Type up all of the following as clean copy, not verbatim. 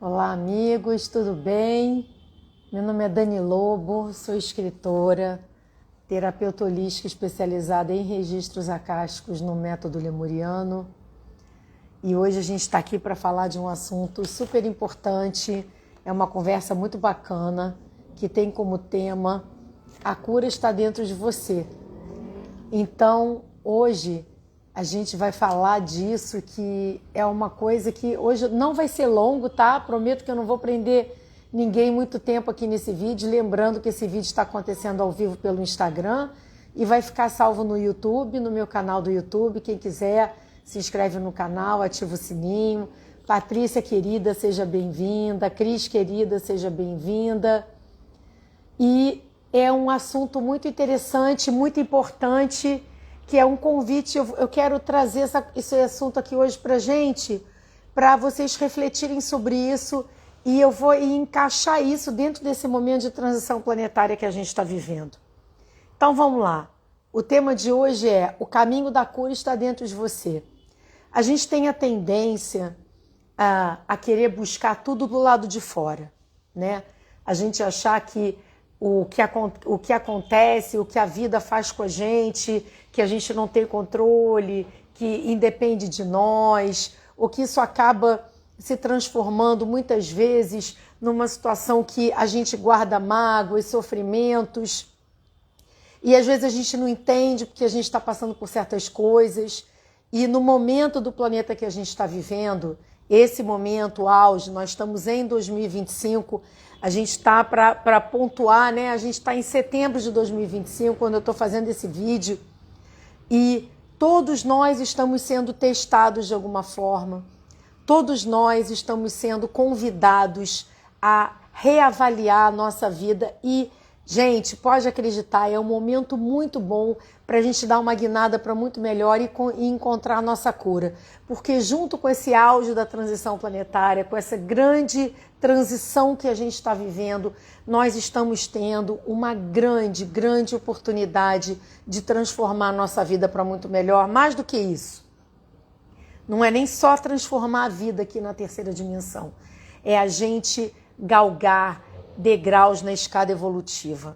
Olá, amigos, tudo bem? Meu nome é Dani Lobo, sou escritora, terapeuta holística especializada em registros acásticos no método lemuriano. E hoje a gente está aqui para falar de um assunto super importante, é uma conversa muito bacana, que tem como tema a cura está dentro de você. Então, hoje a gente vai falar disso, que é uma coisa que hoje não vai ser longo, tá? Prometo que eu não vou prender ninguém muito tempo aqui nesse vídeo, lembrando que esse vídeo está acontecendo ao vivo pelo Instagram e vai ficar salvo no YouTube, no meu canal do YouTube. Quem quiser, se inscreve no canal, ativa o sininho. Patrícia querida, seja bem-vinda. Cris querida, seja bem-vinda. E é um assunto muito interessante, muito importante, que é um convite. Eu quero trazer esse assunto aqui hoje para gente, para vocês refletirem sobre isso, e eu vou encaixar isso dentro desse momento de transição planetária que a gente está vivendo. Então vamos lá. O tema de hoje é: o caminho da cura está dentro de você. A gente tem a tendência a querer buscar tudo do lado de fora, né? A gente achar que o que acontece, o que a vida faz com a gente, que a gente não tem controle, que independe de nós, ou que isso acaba se transformando muitas vezes numa situação que a gente guarda mágoas, sofrimentos, e às vezes a gente não entende porque a gente está passando por certas coisas. E no momento do planeta que a gente está vivendo, esse momento auge, nós estamos em 2025, a gente está para pontuar, né? A gente está em setembro de 2025, quando eu estou fazendo esse vídeo, e todos nós estamos sendo testados de alguma forma, todos nós estamos sendo convidados a reavaliar a nossa vida e, gente, pode acreditar, é um momento muito bom para a gente dar uma guinada para muito melhor e encontrar a nossa cura. Porque junto com esse auge da transição planetária, com essa grande transição que a gente está vivendo, nós estamos tendo uma grande, grande oportunidade de transformar a nossa vida para muito melhor. Mais do que isso, não é nem só transformar a vida aqui na terceira dimensão, é a gente galgar degraus na escada evolutiva.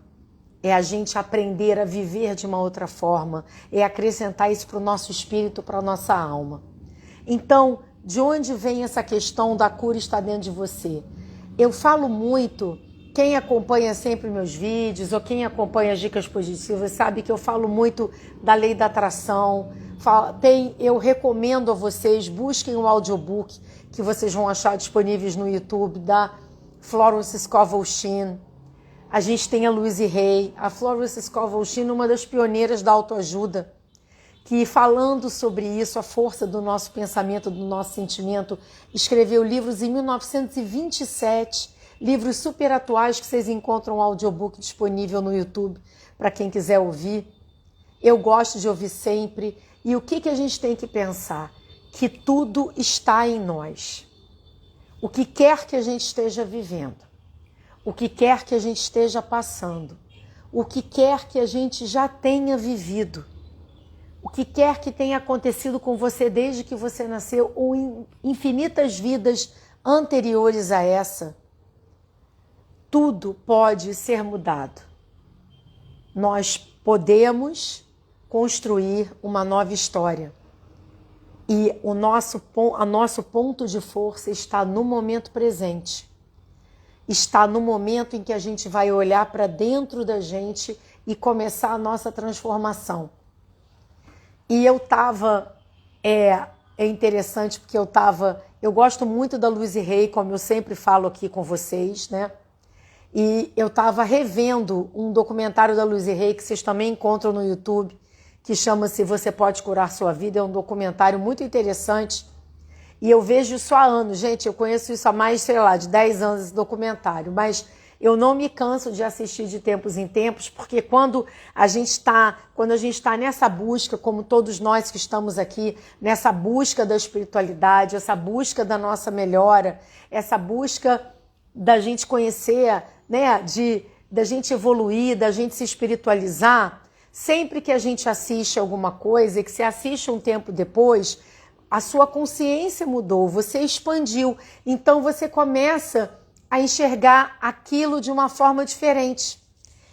É a gente aprender a viver de uma outra forma, é acrescentar isso para o nosso espírito, para a nossa alma. Então, de onde vem essa questão da cura está dentro de você? Eu falo muito, quem acompanha sempre meus vídeos ou quem acompanha as dicas positivas sabe que eu falo muito da lei da atração. Eu recomendo a vocês, busquem o audiobook que vocês vão achar disponíveis no YouTube da Florence Scovel-Shinn. A gente tem a Louise Hay, a Florence Scovel-Shinn, uma das pioneiras da autoajuda, que falando sobre isso, a força do nosso pensamento, do nosso sentimento, escreveu livros em 1927, livros super atuais que vocês encontram um audiobook disponível no YouTube para quem quiser ouvir. Eu gosto de ouvir sempre. E o que a gente tem que pensar? Que tudo está em nós. O que quer que a gente esteja vivendo, o que quer que a gente esteja passando, o que quer que a gente já tenha vivido, o que quer que tenha acontecido com você desde que você nasceu ou em infinitas vidas anteriores a essa, tudo pode ser mudado. Nós podemos construir uma nova história. E o nosso ponto de força está no momento presente. Está no momento em que a gente vai olhar para dentro da gente e começar a nossa transformação. E eu estava... É interessante porque eu gosto muito da Louise Hay, como eu sempre falo aqui com vocês, né? E eu estava revendo um documentário da Louise Hay, que vocês também encontram no YouTube, que chama-se Você Pode Curar Sua Vida. É um documentário muito interessante. E eu vejo isso há anos. Gente, eu conheço isso há mais, de 10 anos, esse documentário. Mas eu não me canso de assistir de tempos em tempos, porque quando a gente está nessa busca, como todos nós que estamos aqui, nessa busca da espiritualidade, essa busca da nossa melhora, essa busca da gente conhecer, né, da gente evoluir, da gente se espiritualizar, sempre que a gente assiste alguma coisa e que se assiste um tempo depois, a sua consciência mudou, você expandiu. Então você começa a enxergar aquilo de uma forma diferente.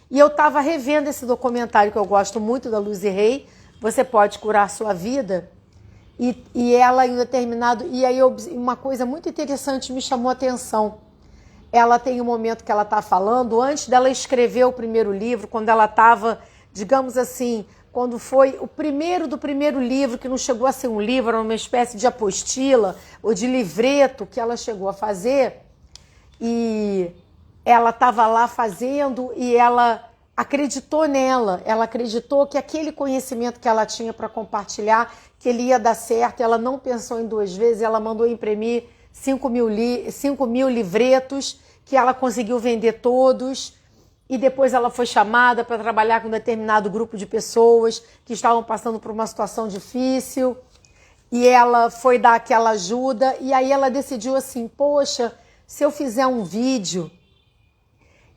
E eu estava revendo esse documentário que eu gosto muito, da Lucy Hay, Você Pode Curar Sua Vida. E ela em determinado... E aí uma coisa muito interessante me chamou a atenção. Ela tem um momento que ela está falando, antes dela escrever o primeiro livro, quando ela estava, digamos assim, quando foi o primeiro do primeiro livro, que não chegou a ser um livro, era uma espécie de apostila ou de livreto que ela chegou a fazer, e ela estava lá fazendo e ela acreditou nela, ela acreditou que aquele conhecimento que ela tinha para compartilhar, que ele ia dar certo, ela não pensou em duas vezes, ela mandou imprimir 5 mil livretos, que ela conseguiu vender todos, e depois ela foi chamada para trabalhar com um determinado grupo de pessoas que estavam passando por uma situação difícil, e ela foi dar aquela ajuda, e aí ela decidiu assim, poxa, se eu fizer um vídeo,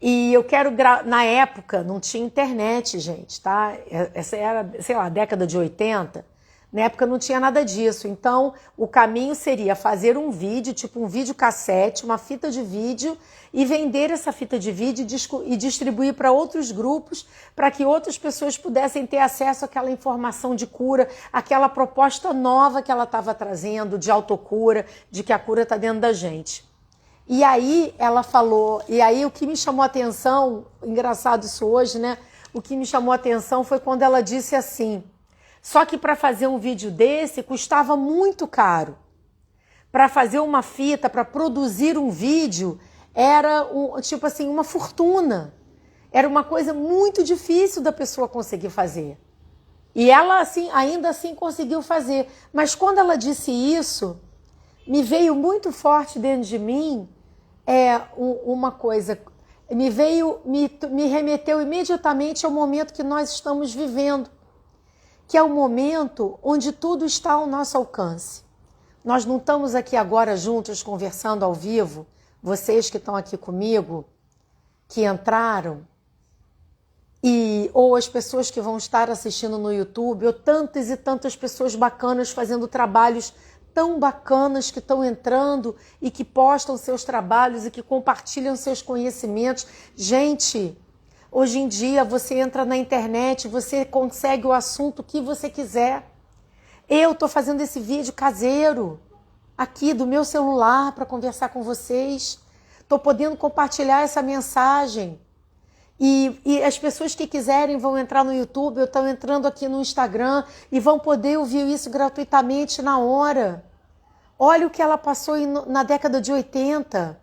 e eu quero na época não tinha internet, gente, tá? Essa era, sei lá, década de 80, na época não tinha nada disso, então o caminho seria fazer um vídeo, tipo um videocassete, uma fita de vídeo, e vender essa fita de vídeo e distribuir para outros grupos, para que outras pessoas pudessem ter acesso àquela informação de cura, aquela proposta nova que ela estava trazendo, de autocura, de que a cura está dentro da gente. E aí ela falou, e aí o que me chamou a atenção, engraçado isso hoje, né? O que me chamou a atenção foi quando ela disse assim, só que para fazer um vídeo desse custava muito caro. Para fazer uma fita, para produzir um vídeo, era tipo assim, uma fortuna. Era uma coisa muito difícil da pessoa conseguir fazer. E ela assim, ainda assim conseguiu fazer. Mas quando ela disse isso, me veio muito forte dentro de mim uma coisa, me remeteu imediatamente ao momento que nós estamos vivendo, que é o momento onde tudo está ao nosso alcance. Nós não estamos aqui agora juntos conversando ao vivo, vocês que estão aqui comigo, que entraram, ou as pessoas que vão estar assistindo no YouTube, ou tantas e tantas pessoas bacanas fazendo trabalhos tão bacanas que estão entrando e que postam seus trabalhos e que compartilham seus conhecimentos. Gente, hoje em dia você entra na internet, você consegue o assunto que você quiser. Eu estou fazendo esse vídeo caseiro, aqui do meu celular, para conversar com vocês. Estou podendo compartilhar essa mensagem. E as pessoas que quiserem vão entrar no YouTube, eu estou entrando aqui no Instagram e vão poder ouvir isso gratuitamente na hora. Olha o que ela passou na década de 80,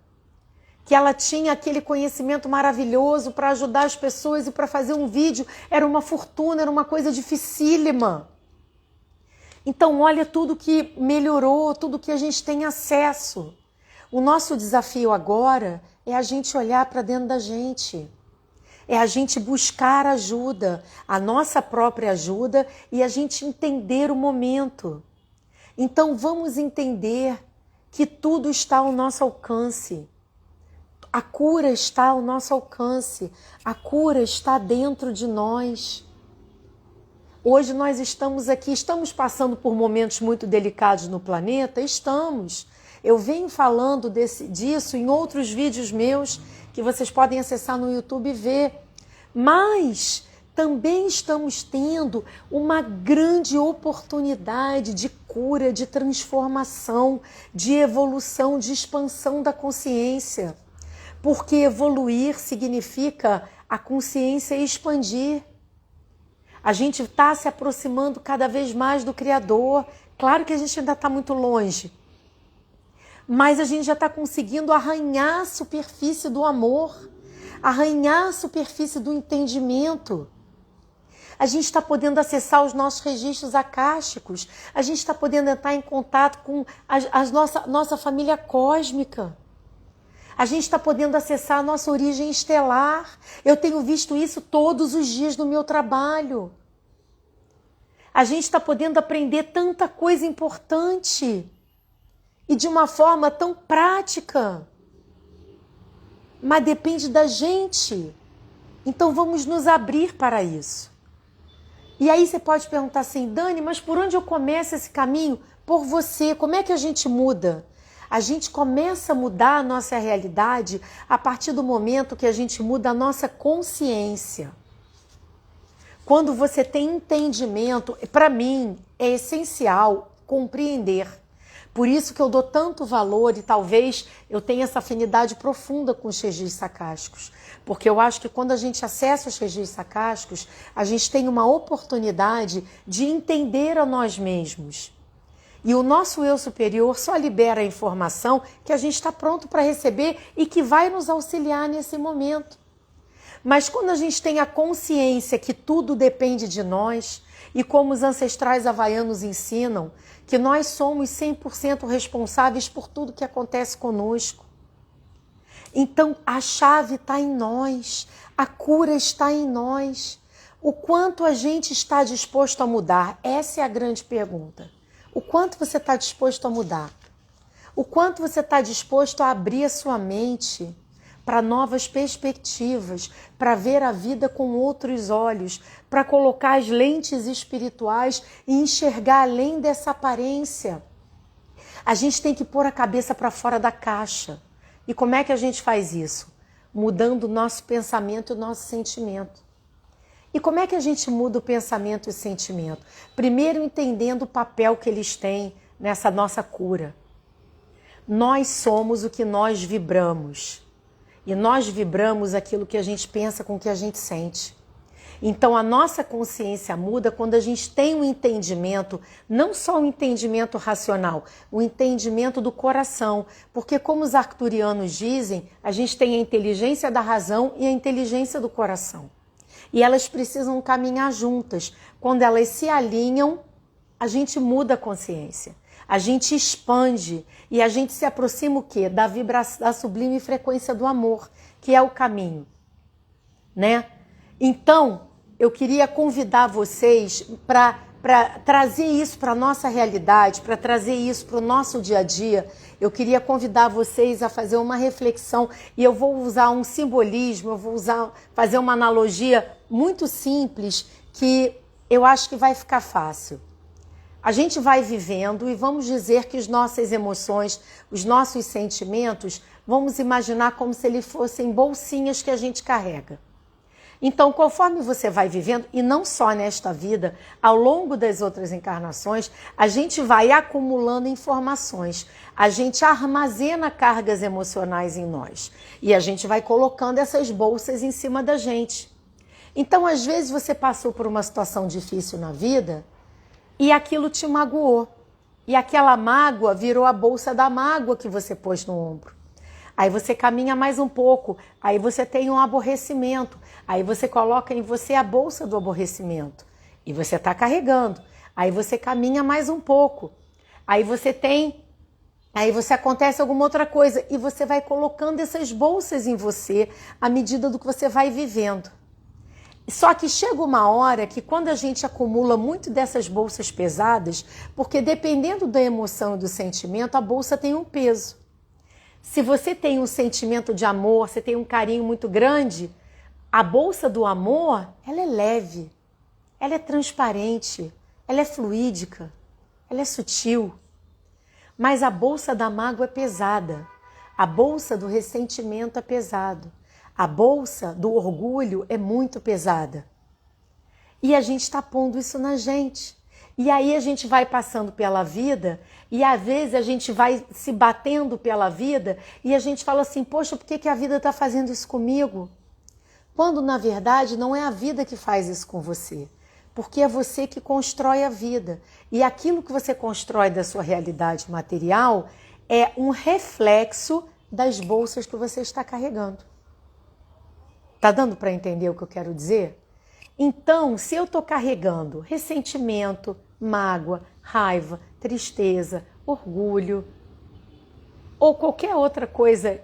que ela tinha aquele conhecimento maravilhoso para ajudar as pessoas e para fazer um vídeo. Era uma fortuna, era uma coisa dificílima. Então olha tudo que melhorou, tudo que a gente tem acesso. O nosso desafio agora é a gente olhar para dentro da gente. É a gente buscar ajuda, a nossa própria ajuda, e a gente entender o momento. Então vamos entender que tudo está ao nosso alcance. A cura está ao nosso alcance. A cura está dentro de nós. Hoje nós estamos aqui, estamos passando por momentos muito delicados no planeta? Estamos. Eu venho falando disso em outros vídeos meus, que vocês podem acessar no YouTube e ver. Mas também estamos tendo uma grande oportunidade de cura, de transformação, de evolução, de expansão da consciência. Porque evoluir significa a consciência expandir. A gente está se aproximando cada vez mais do Criador. Claro que a gente ainda está muito longe. Mas a gente já está conseguindo arranhar a superfície do amor, arranhar a superfície do entendimento. A gente está podendo acessar os nossos registros acásticos. A gente está podendo entrar em contato com a nossa família cósmica. A gente está podendo acessar a nossa origem estelar. Eu tenho visto isso todos os dias no meu trabalho. A gente está podendo aprender tanta coisa importante e de uma forma tão prática. Mas depende da gente. Então vamos nos abrir para isso. E aí você pode perguntar assim, Dani, mas por onde eu começo esse caminho? por você. Como é que a gente muda? A gente começa a mudar a nossa realidade a partir do momento que a gente muda a nossa consciência. Quando você tem entendimento, para mim é essencial compreender. Por isso que eu dou tanto valor e talvez eu tenha essa afinidade profunda com os registros sacásticos. Porque eu acho que quando a gente acessa os registros sacásticos, a gente tem uma oportunidade de entender a nós mesmos. E o nosso eu superior só libera a informação que a gente está pronto para receber e que vai nos auxiliar nesse momento. Mas quando a gente tem a consciência que tudo depende de nós, e como os ancestrais havaianos ensinam, que nós somos 100% responsáveis por tudo que acontece conosco. Então a chave está em nós, a cura está em nós. O quanto a gente está disposto a mudar? Essa é a grande pergunta. O quanto você está disposto a mudar? O quanto você está disposto a abrir a sua mente para novas perspectivas, para ver a vida com outros olhos, para colocar as lentes espirituais e enxergar além dessa aparência. A gente tem que pôr a cabeça para fora da caixa. E como é que a gente faz isso? Mudando o nosso pensamento e o nosso sentimento. E como é que a gente muda o pensamento e o sentimento? Primeiro, entendendo o papel que eles têm nessa nossa cura. Nós somos o que nós vibramos. E nós vibramos aquilo que a gente pensa com o que a gente sente. Então, a nossa consciência muda quando a gente tem um entendimento, não só um entendimento racional, o entendimento do coração. Porque, como os arcturianos dizem, a gente tem a inteligência da razão e a inteligência do coração. E elas precisam caminhar juntas. Quando elas se alinham, a gente muda a consciência. A gente expande e a gente se aproxima o quê? Da sublime frequência do amor, que é o caminho, né? Então, eu queria convidar vocês para trazer isso para a nossa realidade, para trazer isso para o nosso dia a dia. Eu queria convidar vocês a fazer uma reflexão e eu vou usar um simbolismo, eu vou fazer uma analogia muito simples que eu acho que vai ficar fácil. A gente vai vivendo e vamos dizer que as nossas emoções, os nossos sentimentos, vamos imaginar como se eles fossem bolsinhas que a gente carrega. Então, conforme você vai vivendo, e não só nesta vida, ao longo das outras encarnações, a gente vai acumulando informações, a gente armazena cargas emocionais em nós e a gente vai colocando essas bolsas em cima da gente. Então, às vezes você passou por uma situação difícil na vida e aquilo te magoou. E aquela mágoa virou a bolsa da mágoa que você pôs no ombro. Aí você caminha mais um pouco, aí você tem um aborrecimento. Aí você coloca em você a bolsa do aborrecimento. E você está carregando. Aí você caminha mais um pouco. Aí você acontece alguma outra coisa. E você vai colocando essas bolsas em você à medida do que você vai vivendo. Só que chega uma hora que quando a gente acumula muito dessas bolsas pesadas, porque dependendo da emoção e do sentimento, a bolsa tem um peso. Se você tem um sentimento de amor, você tem um carinho muito grande, a bolsa do amor, ela é leve, ela é transparente, ela é fluídica, ela é sutil. Mas a bolsa da mágoa é pesada, a bolsa do ressentimento é pesada. A bolsa do orgulho é muito pesada. E a gente está pondo isso na gente. E aí a gente vai passando pela vida e às vezes a gente vai se batendo pela vida e a gente fala assim, poxa, por que a vida está fazendo isso comigo? Quando na verdade não é a vida que faz isso com você. Porque é você que constrói a vida. E aquilo que você constrói da sua realidade material é um reflexo das bolsas que você está carregando. Tá dando para entender o que eu quero dizer? Então, se eu estou carregando ressentimento, mágoa, raiva, tristeza, orgulho ou qualquer outra coisa,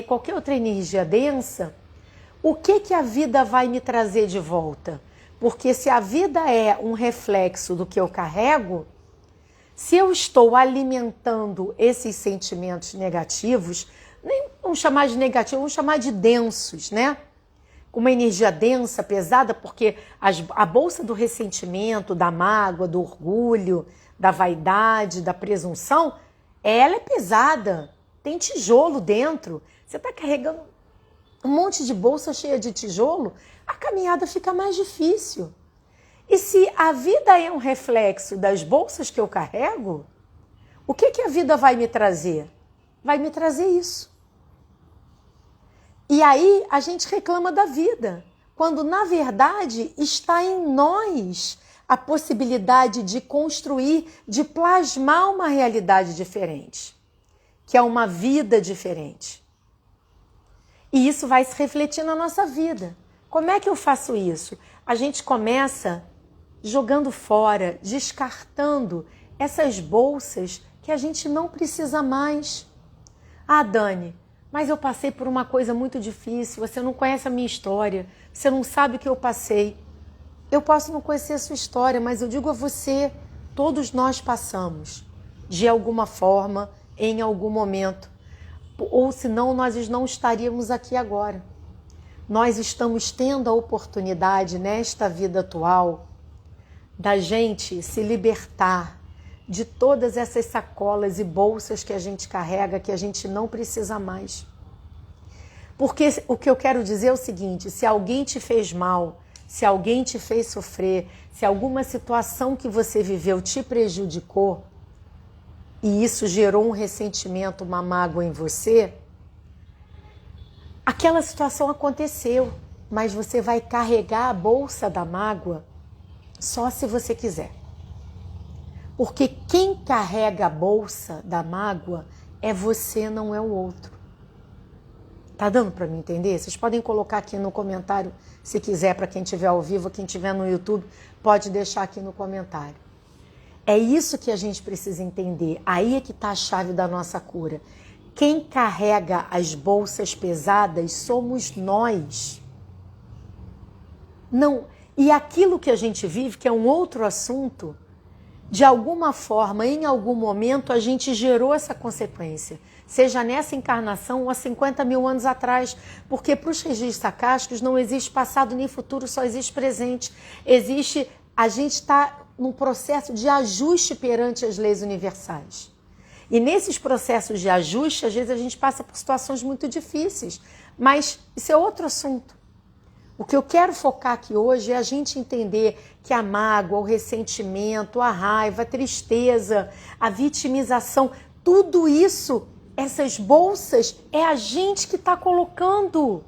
qualquer outra energia densa, o que a vida vai me trazer de volta? Porque se a vida é um reflexo do que eu carrego, se eu estou alimentando esses sentimentos negativos, nem vamos chamar de negativos, vamos chamar de densos, né? Uma energia densa, pesada, porque a bolsa do ressentimento, da mágoa, do orgulho, da vaidade, da presunção, ela é pesada, tem tijolo dentro. Você está carregando um monte de bolsa cheia de tijolo, a caminhada fica mais difícil. E se a vida é um reflexo das bolsas que eu carrego, o que a vida vai me trazer? Vai me trazer isso. E aí a gente reclama da vida, quando na verdade está em nós a possibilidade de construir, de plasmar uma realidade diferente, que é uma vida diferente. E isso vai se refletir na nossa vida. Como é que eu faço isso? A gente começa jogando fora, descartando essas bolsas que a gente não precisa mais. Ah, Dani, mas eu passei por uma coisa muito difícil, você não conhece a minha história, você não sabe o que eu passei. Eu posso não conhecer a sua história, mas eu digo a você, todos nós passamos, de alguma forma, em algum momento. Ou senão nós não estaríamos aqui agora. Nós estamos tendo a oportunidade nesta vida atual da gente se libertar de todas essas sacolas e bolsas que a gente carrega, que a gente não precisa mais. Porque o que eu quero dizer é o seguinte, se alguém te fez mal, se alguém te fez sofrer, se alguma situação que você viveu te prejudicou, e isso gerou um ressentimento, uma mágoa em você, aquela situação aconteceu, mas você vai carregar a bolsa da mágoa só se você quiser. Porque quem carrega a bolsa da mágoa é você, não é o outro. Tá dando para me entender? Vocês podem colocar aqui no comentário, se quiser, para quem estiver ao vivo, quem estiver no YouTube, pode deixar aqui no comentário. É isso que a gente precisa entender. Aí é que está a chave da nossa cura. Quem carrega as bolsas pesadas somos nós. Não. E aquilo que a gente vive, que é um outro assunto, de alguma forma, em algum momento, a gente gerou essa consequência. Seja nessa encarnação ou há 50 mil anos atrás. Porque para os registros acásticos não existe passado nem futuro, só existe presente. A gente está num processo de ajuste perante as leis universais. E nesses processos de ajuste, às vezes a gente passa por situações muito difíceis. Mas isso é outro assunto. O que eu quero focar aqui hoje é a gente entender que a mágoa, o ressentimento, a raiva, a tristeza, a vitimização, tudo isso, essas bolsas, é a gente que está colocando.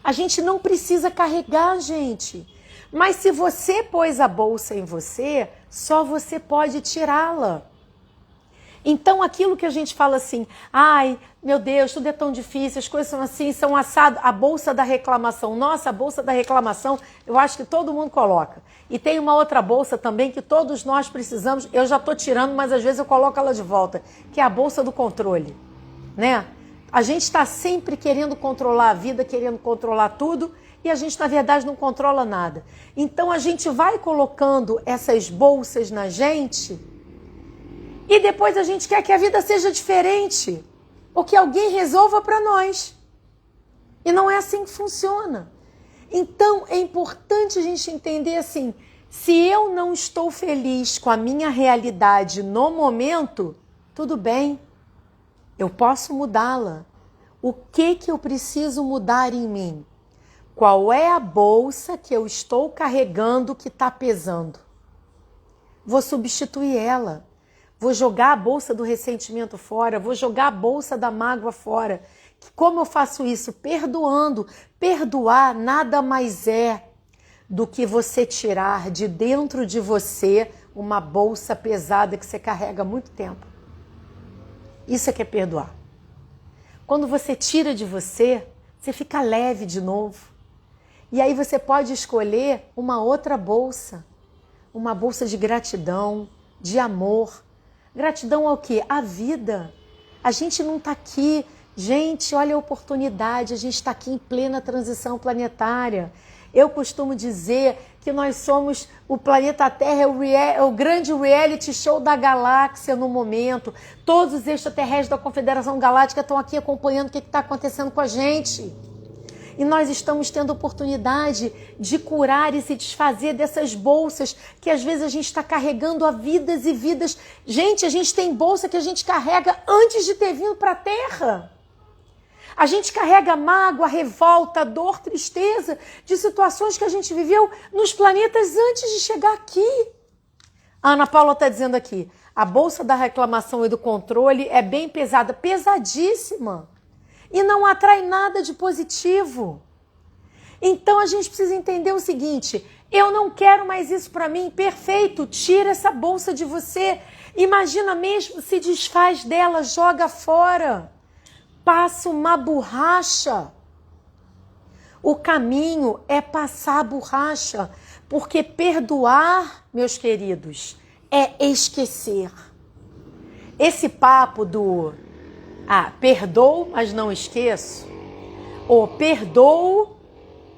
A gente não precisa carregar, gente. Mas se você pôs a bolsa em você, só você pode tirá-la. Então aquilo que a gente fala assim, ai, meu Deus, tudo é tão difícil, as coisas são assim, são assado, a bolsa da reclamação. Nossa, a bolsa da reclamação, eu acho que todo mundo coloca. E tem uma outra bolsa também que todos nós precisamos, eu já estou tirando, mas às vezes eu coloco ela de volta, que é a bolsa do controle, né? A gente está sempre querendo controlar a vida, querendo controlar tudo, e a gente, na verdade, não controla nada. Então, a gente vai colocando essas bolsas na gente e depois a gente quer que a vida seja diferente ou que alguém resolva para nós. E não é assim que funciona. Então, é importante a gente entender assim, se eu não estou feliz com a minha realidade no momento, tudo bem, eu posso mudá-la. O que eu preciso mudar em mim? Qual é a bolsa que eu estou carregando que está pesando? Vou substituir ela. Vou jogar a bolsa do ressentimento fora. Vou jogar a bolsa da mágoa fora. Como eu faço isso? Perdoando. Perdoar nada mais é do que você tirar de dentro de você uma bolsa pesada que você carrega há muito tempo. Isso é que é perdoar. Quando você tira de você, você fica leve de novo. E aí você pode escolher uma outra bolsa. Uma bolsa de gratidão, de amor. Gratidão ao quê? À vida. A gente não está aqui... Gente, olha a oportunidade. A gente está aqui em plena transição planetária. Eu costumo dizer que nós somos... O planeta Terra é o grande reality show da galáxia no momento. Todos os extraterrestres da Confederação Galáctica estão aqui acompanhando o que está acontecendo com a gente. E nós estamos tendo oportunidade de curar e se desfazer dessas bolsas que às vezes a gente está carregando há vidas e vidas. Gente, a gente tem bolsa que a gente carrega antes de ter vindo para a Terra. A gente carrega mágoa, revolta, dor, tristeza de situações que a gente viveu nos planetas antes de chegar aqui. A Ana Paula está dizendo aqui, a bolsa da reclamação e do controle é bem pesada, pesadíssima. E não atrai nada de positivo. Então a gente precisa entender o seguinte, eu não quero mais isso para mim, perfeito, tira essa bolsa de você. Imagina mesmo, se desfaz dela, joga fora. Passa uma borracha. O caminho é passar a borracha, porque perdoar, meus queridos, é esquecer. Esse papo do perdoo, mas não esqueço, ou perdoo,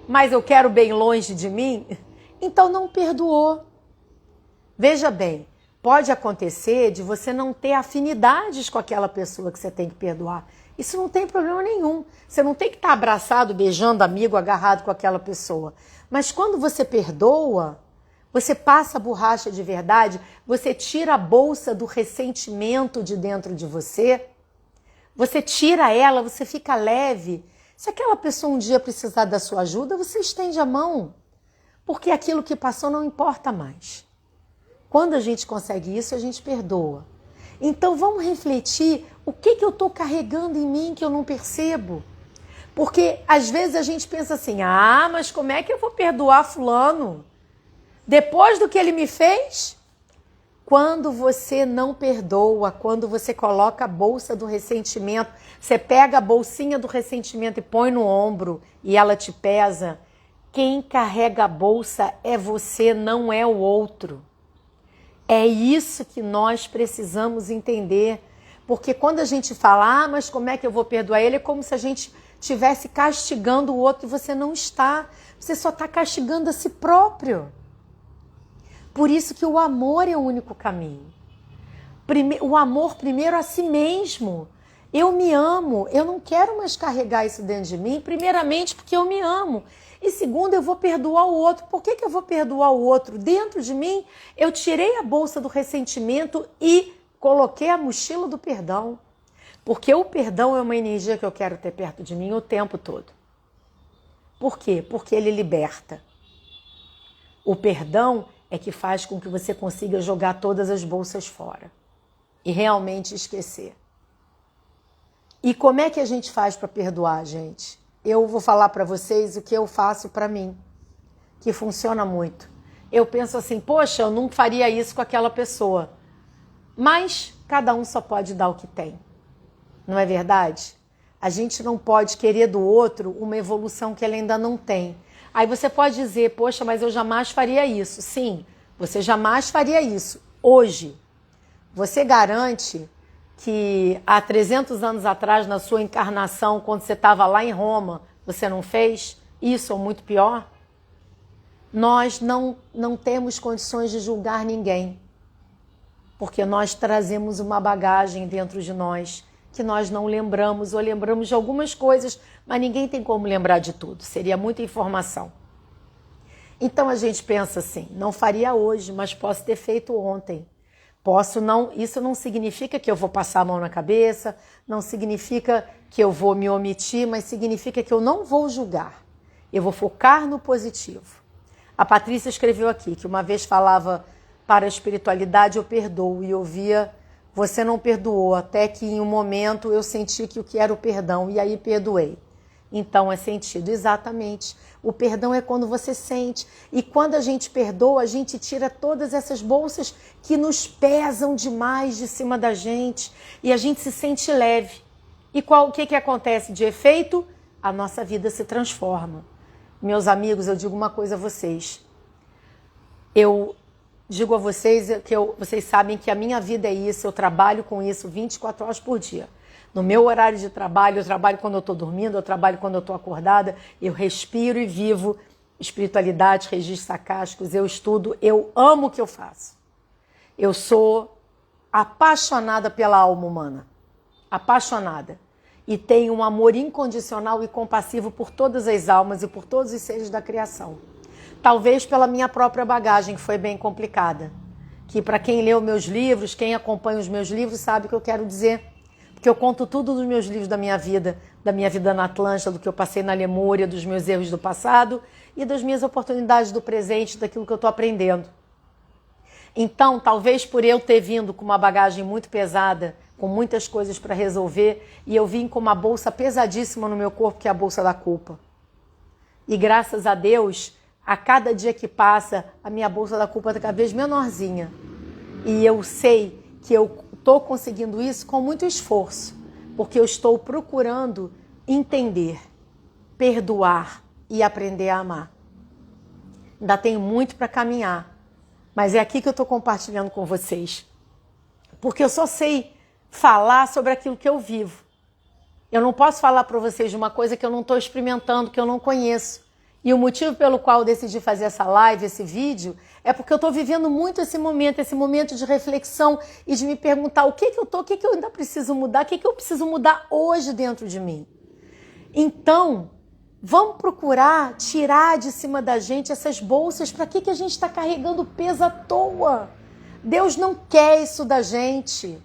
mas eu quero bem longe de mim, então não perdoou. Veja bem, pode acontecer de você não ter afinidades com aquela pessoa que você tem que perdoar. Isso não tem problema nenhum. Você não tem que estar abraçado, beijando, amigo, agarrado com aquela pessoa. Mas quando você perdoa, você passa a borracha de verdade, você tira a bolsa do ressentimento de dentro de você, você tira ela, você fica leve. Se aquela pessoa um dia precisar da sua ajuda, você estende a mão. Porque aquilo que passou não importa mais. Quando a gente consegue isso, a gente perdoa. Então vamos refletir o que eu estou carregando em mim que eu não percebo. Porque às vezes a gente pensa assim, mas como é que eu vou perdoar fulano? Depois do que ele me fez? Quando você não perdoa, quando você coloca a bolsa do ressentimento, você pega a bolsinha do ressentimento e põe no ombro e ela te pesa, quem carrega a bolsa é você, não é o outro. É isso que nós precisamos entender. Porque quando a gente fala, mas como é que eu vou perdoar ele? É como se a gente estivesse castigando o outro e você não está. Você só está castigando a si próprio. Por isso que o amor é o único caminho. O amor primeiro a si mesmo. Eu me amo, eu não quero mais carregar isso dentro de mim, primeiramente porque eu me amo. E segundo, eu vou perdoar o outro. Por que eu vou perdoar o outro? Dentro de mim, eu tirei a bolsa do ressentimento e coloquei a mochila do perdão. Porque o perdão é uma energia que eu quero ter perto de mim o tempo todo. Por quê? Porque ele liberta. O perdão é que faz com que você consiga jogar todas as bolsas fora e realmente esquecer. E como é que a gente faz para perdoar, gente? Eu vou falar para vocês o que eu faço para mim, que funciona muito. Eu penso assim, poxa, eu não faria isso com aquela pessoa. Mas cada um só pode dar o que tem. Não é verdade? A gente não pode querer do outro uma evolução que ele ainda não tem. Aí você pode dizer, poxa, mas eu jamais faria isso. Sim, você jamais faria isso. Hoje, você garante que há 300 anos atrás, na sua encarnação, quando você estava lá em Roma, você não fez isso ou muito pior? Nós não temos condições de julgar ninguém, porque nós trazemos uma bagagem dentro de nós que nós não lembramos ou lembramos de algumas coisas, mas ninguém tem como lembrar de tudo, seria muita informação. Então a gente pensa assim, não faria hoje, mas posso ter feito ontem. Posso não, isso não significa que eu vou passar a mão na cabeça, não significa que eu vou me omitir, mas significa que eu não vou julgar. Eu vou focar no positivo. A Patrícia escreveu aqui que uma vez falava para a espiritualidade eu perdoo e ouvia você não perdoou, até que em um momento eu senti que o que era o perdão e aí perdoei. Então é sentido, exatamente. O perdão é quando você sente. E quando a gente perdoa, a gente tira todas essas bolsas que nos pesam demais de cima da gente. E a gente se sente leve. E o que acontece de efeito? A nossa vida se transforma. Meus amigos, eu digo uma coisa a vocês. Eu digo a vocês que vocês sabem que a minha vida é isso. Eu trabalho com isso 24 horas por dia. No meu horário de trabalho, eu trabalho quando eu estou dormindo, eu trabalho quando eu estou acordada, eu respiro e vivo espiritualidade, registros acásticos, eu estudo, eu amo o que eu faço. Eu sou apaixonada pela alma humana, apaixonada. e tenho um amor incondicional e compassivo por todas as almas e por todos os seres da criação. Talvez pela minha própria bagagem, que foi bem complicada. Que para quem leu meus livros, quem acompanha os meus livros, sabe o que eu quero dizer. Porque eu conto tudo dos meus livros da minha vida na Atlântida, do que eu passei na Lemúria, dos meus erros do passado e das minhas oportunidades do presente, daquilo que eu estou aprendendo. Então, talvez por eu ter vindo com uma bagagem muito pesada, com muitas coisas para resolver, e eu vim com uma bolsa pesadíssima no meu corpo, que é a bolsa da culpa. E graças a Deus, a cada dia que passa, a minha bolsa da culpa está cada vez menorzinha. E eu sei que eu estou conseguindo isso com muito esforço, porque eu estou procurando entender, perdoar e aprender a amar. Ainda tenho muito para caminhar, mas é aqui que eu estou compartilhando com vocês. Porque eu só sei falar sobre aquilo que eu vivo. Eu não posso falar para vocês de uma coisa que eu não estou experimentando, que eu não conheço. E o motivo pelo qual eu decidi fazer essa live, esse vídeo, é porque eu estou vivendo muito esse momento de reflexão e de me perguntar o que eu ainda preciso mudar, o que eu preciso mudar hoje dentro de mim. Então, vamos procurar tirar de cima da gente essas bolsas. Para que a gente está carregando peso à toa? Deus não quer isso da gente.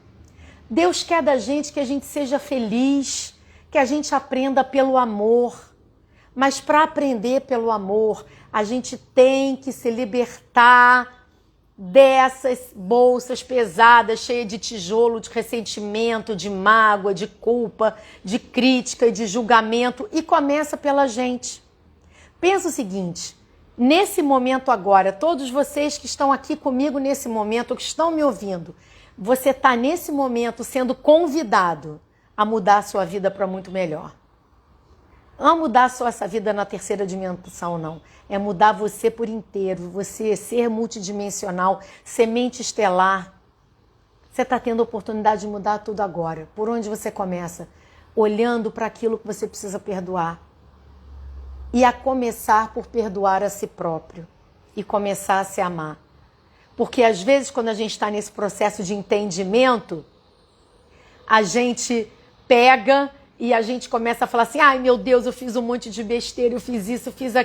Deus quer da gente que a gente seja feliz, que a gente aprenda pelo amor. Mas para aprender pelo amor, a gente tem que se libertar dessas bolsas pesadas, cheias de tijolo, de ressentimento, de mágoa, de culpa, de crítica e de julgamento. E começa pela gente. Pensa o seguinte, nesse momento agora, todos vocês que estão aqui comigo nesse momento, que estão me ouvindo, você está nesse momento sendo convidado a mudar a sua vida para muito melhor. Não é mudar só essa vida na terceira dimensão, não. É mudar você por inteiro, você ser multidimensional, semente estelar. Você está tendo a oportunidade de mudar tudo agora. Por onde você começa? Olhando para aquilo que você precisa perdoar. E a começar por perdoar a si próprio. E começar a se amar. Porque às vezes quando a gente está nesse processo de entendimento, a gente pega e a gente começa a falar assim, ai meu Deus, eu fiz um monte de besteira, eu fiz isso, eu fiz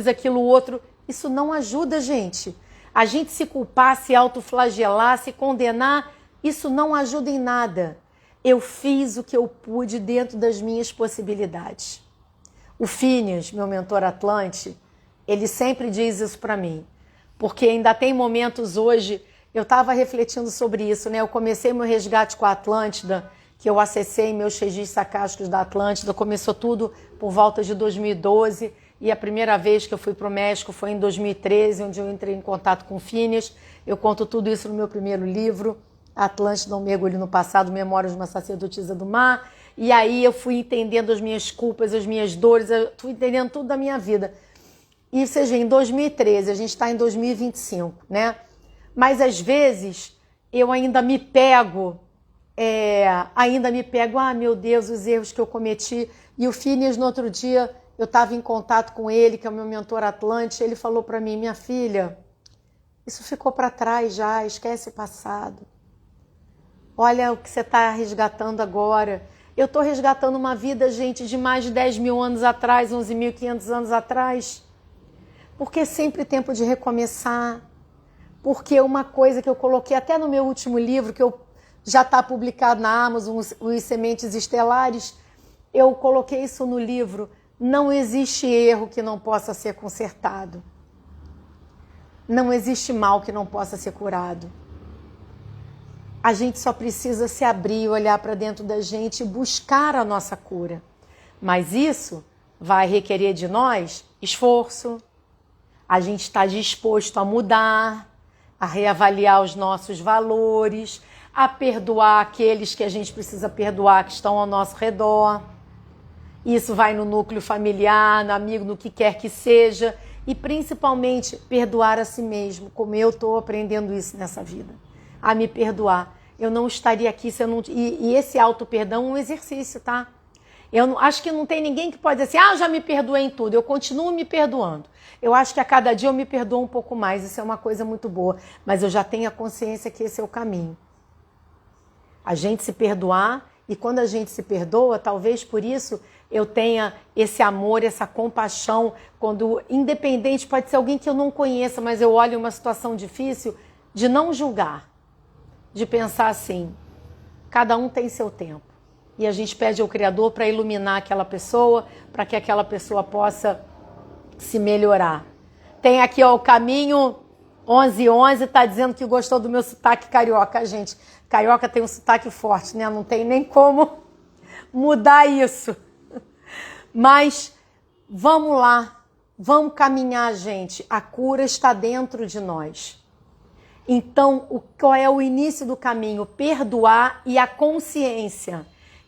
aquilo outro. Isso não ajuda, gente. A gente se culpar, se autoflagelar, se condenar, isso não ajuda em nada. Eu fiz o que eu pude dentro das minhas possibilidades. O Phineas, meu mentor Atlante, ele sempre diz isso para mim. Porque ainda tem momentos hoje, eu estava refletindo sobre isso, né? Eu comecei meu resgate com a Atlântida, que eu acessei meus registros acásticos da Atlântida, começou tudo por volta de 2012, e a primeira vez que eu fui para o México foi em 2013, onde eu entrei em contato com o Phineas. Eu conto tudo isso no meu primeiro livro, Atlântida, um mergulho no passado, Memórias de uma sacerdotisa do mar, e aí eu fui entendendo as minhas culpas, as minhas dores, eu fui entendendo tudo da minha vida. E seja, em 2013, a gente está em 2025, né? Mas às vezes eu ainda me pego, ah, meu Deus, os erros que eu cometi. E o Phineas, no outro dia, eu estava em contato com ele, que é o meu mentor Atlante, ele falou para mim, minha filha, isso ficou para trás já, esquece o passado. Olha o que você está resgatando agora. Eu estou resgatando uma vida, gente, de mais de 10 mil anos atrás, 11.500 anos atrás. Porque é sempre tempo de recomeçar. Porque uma coisa que eu coloquei até no meu último livro, que já está publicado na Amazon, Os Sementes Estelares, eu coloquei isso no livro. Não existe erro que não possa ser consertado. Não existe mal que não possa ser curado. A gente só precisa se abrir, olhar para dentro da gente e buscar a nossa cura. Mas isso vai requerer de nós esforço. A gente está disposto a mudar, a reavaliar os nossos valores, a perdoar aqueles que a gente precisa perdoar, que estão ao nosso redor. Isso vai no núcleo familiar, no amigo, no que quer que seja. E principalmente perdoar a si mesmo, como eu estou aprendendo isso nessa vida. A me perdoar. Eu não estaria aqui se eu não... E esse auto-perdão é um exercício, tá? Acho que não tem ninguém que pode dizer assim, eu já me perdoei em tudo, eu continuo me perdoando. Eu acho que a cada dia eu me perdoo um pouco mais, isso é uma coisa muito boa. Mas eu já tenho a consciência que esse é o caminho. A gente se perdoar E quando a gente se perdoa, talvez por isso eu tenha esse amor, essa compaixão, quando independente, pode ser alguém que eu não conheça, mas eu olho uma situação difícil, de não julgar, de pensar assim, cada um tem seu tempo. E a gente pede ao Criador para iluminar aquela pessoa, para que aquela pessoa possa se melhorar. Tem aqui ó, o Caminho 1111, está dizendo que gostou do meu sotaque carioca. Gente, carioca tem um sotaque forte, né? Não tem nem como mudar isso. Mas vamos lá, vamos caminhar, gente. A cura está dentro de nós. Então, qual é o início do caminho? Perdoar e a consciência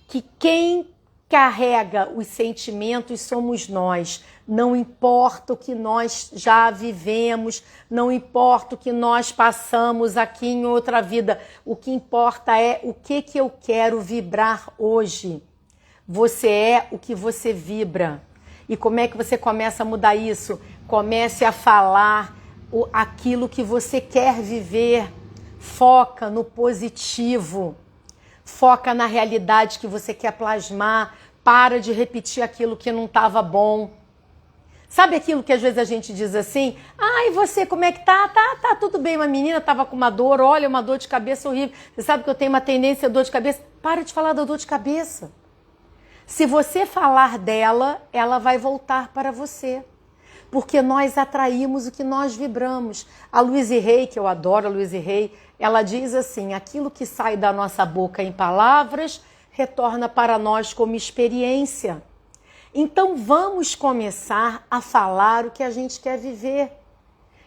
que quem carrega os sentimentos somos nós. Não importa o que nós já vivemos, não importa o que nós passamos aqui em outra vida. O que importa é o que eu quero vibrar hoje. Você é o que você vibra. E como é que você começa a mudar isso? Comece a falar aquilo que você quer viver. Foca no positivo. Foca na realidade que você quer plasmar. Para de repetir aquilo que não estava bom. Sabe aquilo que às vezes a gente diz assim? Ai, você, como é que tá? Tá tudo bem. Uma menina estava com uma dor, olha, uma dor de cabeça horrível. Você sabe que eu tenho uma tendência a dor de cabeça? Para de falar da dor de cabeça. Se você falar dela, ela vai voltar para você. Porque nós atraímos o que nós vibramos. A Louise Hay, que eu adoro a Louise Hay, ela diz assim, aquilo que sai da nossa boca em palavras, retorna para nós como experiência. Então vamos começar a falar o que a gente quer viver.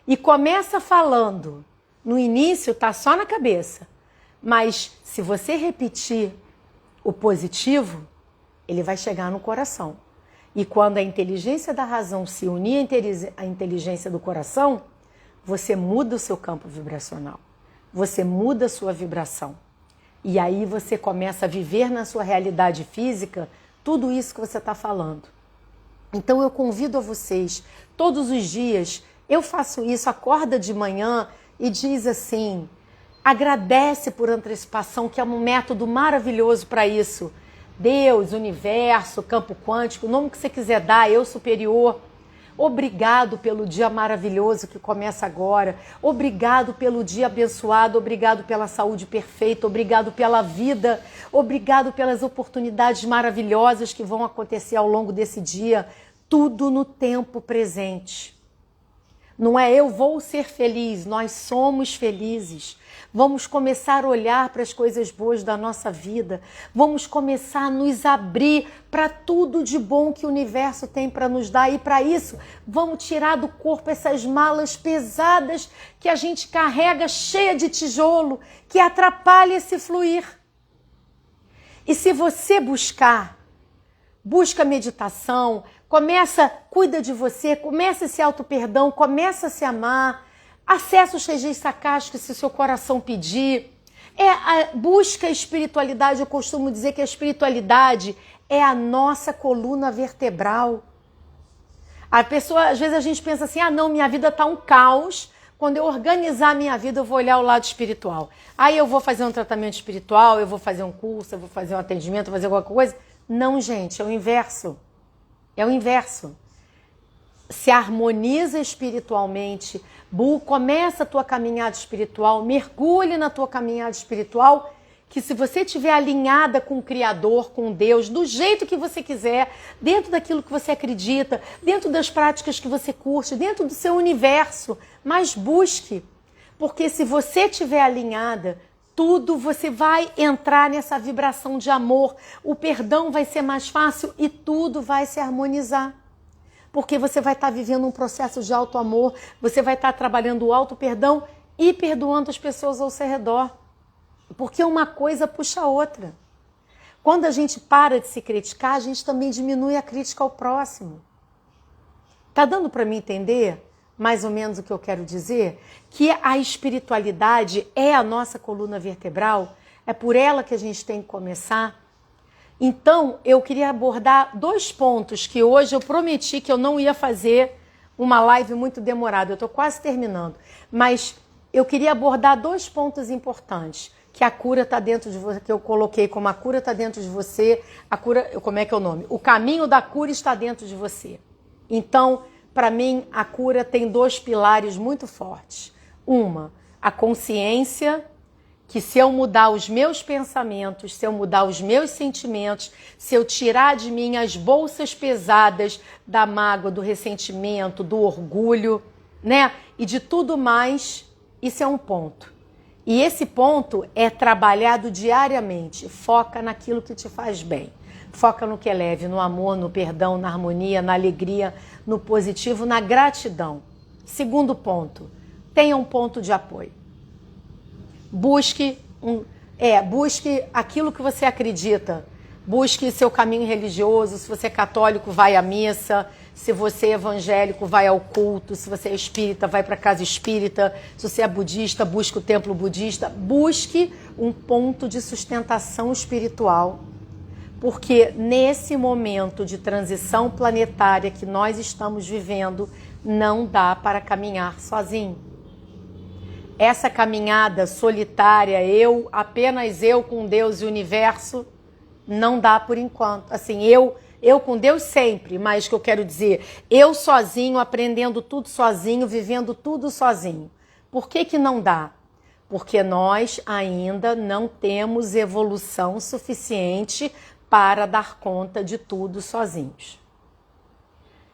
E começa falando. No início tá só na cabeça. Mas se você repetir o positivo, ele vai chegar no coração. E quando a inteligência da razão se unir à inteligência do coração, você muda o seu campo vibracional. Você muda a sua vibração. E aí você começa a viver na sua realidade física tudo isso que você está falando. Então eu convido a vocês, todos os dias, eu faço isso, acorda de manhã e diz assim, agradece por antecipação, que é um método maravilhoso para isso. Deus, universo, campo quântico, o nome que você quiser dar, eu superior. Obrigado pelo dia maravilhoso que começa agora. Obrigado pelo dia abençoado. Obrigado pela saúde perfeita. Obrigado pela vida. Obrigado pelas oportunidades maravilhosas que vão acontecer ao longo desse dia. Tudo no tempo presente. Não é eu vou ser feliz, nós somos felizes. Vamos começar a olhar para as coisas boas da nossa vida. Vamos começar a nos abrir para tudo de bom que o universo tem para nos dar. E para isso, vamos tirar do corpo essas malas pesadas que a gente carrega cheia de tijolo, que atrapalha esse fluir. E se você busca meditação, cuida de você, começa esse auto-perdão, começa a se amar, acessa os registros sacásticos se o seu coração pedir, busca a espiritualidade. Eu costumo dizer que a espiritualidade é a nossa coluna vertebral. A pessoa, às vezes a gente pensa assim, não, minha vida está um caos, quando eu organizar a minha vida eu vou olhar o lado espiritual. Aí eu vou fazer um tratamento espiritual, eu vou fazer um curso, eu vou fazer um atendimento, vou fazer alguma coisa. Não, gente, é o inverso. É o inverso. Se harmoniza espiritualmente, começa a tua caminhada espiritual, mergulhe na tua caminhada espiritual, que se você estiver alinhada com o Criador, com Deus, do jeito que você quiser, dentro daquilo que você acredita, dentro das práticas que você curte, dentro do seu universo, mas busque, porque se você estiver alinhada, tudo você vai entrar nessa vibração de amor, o perdão vai ser mais fácil e tudo vai se harmonizar. Porque você vai estar vivendo um processo de auto-amor, você vai estar trabalhando o auto-perdão e perdoando as pessoas ao seu redor. Porque uma coisa puxa a outra. Quando a gente para de se criticar, a gente também diminui a crítica ao próximo. Tá dando para mim entender mais ou menos o que eu quero dizer? Que a espiritualidade é a nossa coluna vertebral, é por ela que a gente tem que começar. Então, eu queria abordar 2 pontos que hoje eu prometi que eu não ia fazer uma live muito demorada. Eu estou quase terminando. Mas eu queria abordar 2 pontos importantes que a cura está dentro de você, que eu coloquei como a cura está dentro de você, a cura, como é que é o nome? O caminho da cura está dentro de você. Então, para mim, a cura tem 2 pilares muito fortes. Uma, a consciência, que se eu mudar os meus pensamentos, se eu mudar os meus sentimentos, se eu tirar de mim as bolsas pesadas da mágoa, do ressentimento, do orgulho, né? E de tudo mais, isso é um ponto. E esse ponto é trabalhado diariamente. Foca naquilo que te faz bem. Foca no que é leve, no amor, no perdão, na harmonia, na alegria, no positivo, na gratidão. Segundo ponto, tenha um ponto de apoio. Busque aquilo que você acredita. Busque seu caminho religioso. Se você é católico, vai à missa. Se você é evangélico, vai ao culto. Se você é espírita, vai para a casa espírita. Se você é budista, busque o templo budista. Busque um ponto de sustentação espiritual. Porque nesse momento de transição planetária que nós estamos vivendo, não dá para caminhar sozinho. Essa caminhada solitária, apenas eu com Deus e o universo, não dá por enquanto. Assim, eu com Deus sempre, mas que eu quero dizer, eu sozinho, aprendendo tudo sozinho, vivendo tudo sozinho. Por que que não dá? Porque nós ainda não temos evolução suficiente para dar conta de tudo sozinhos.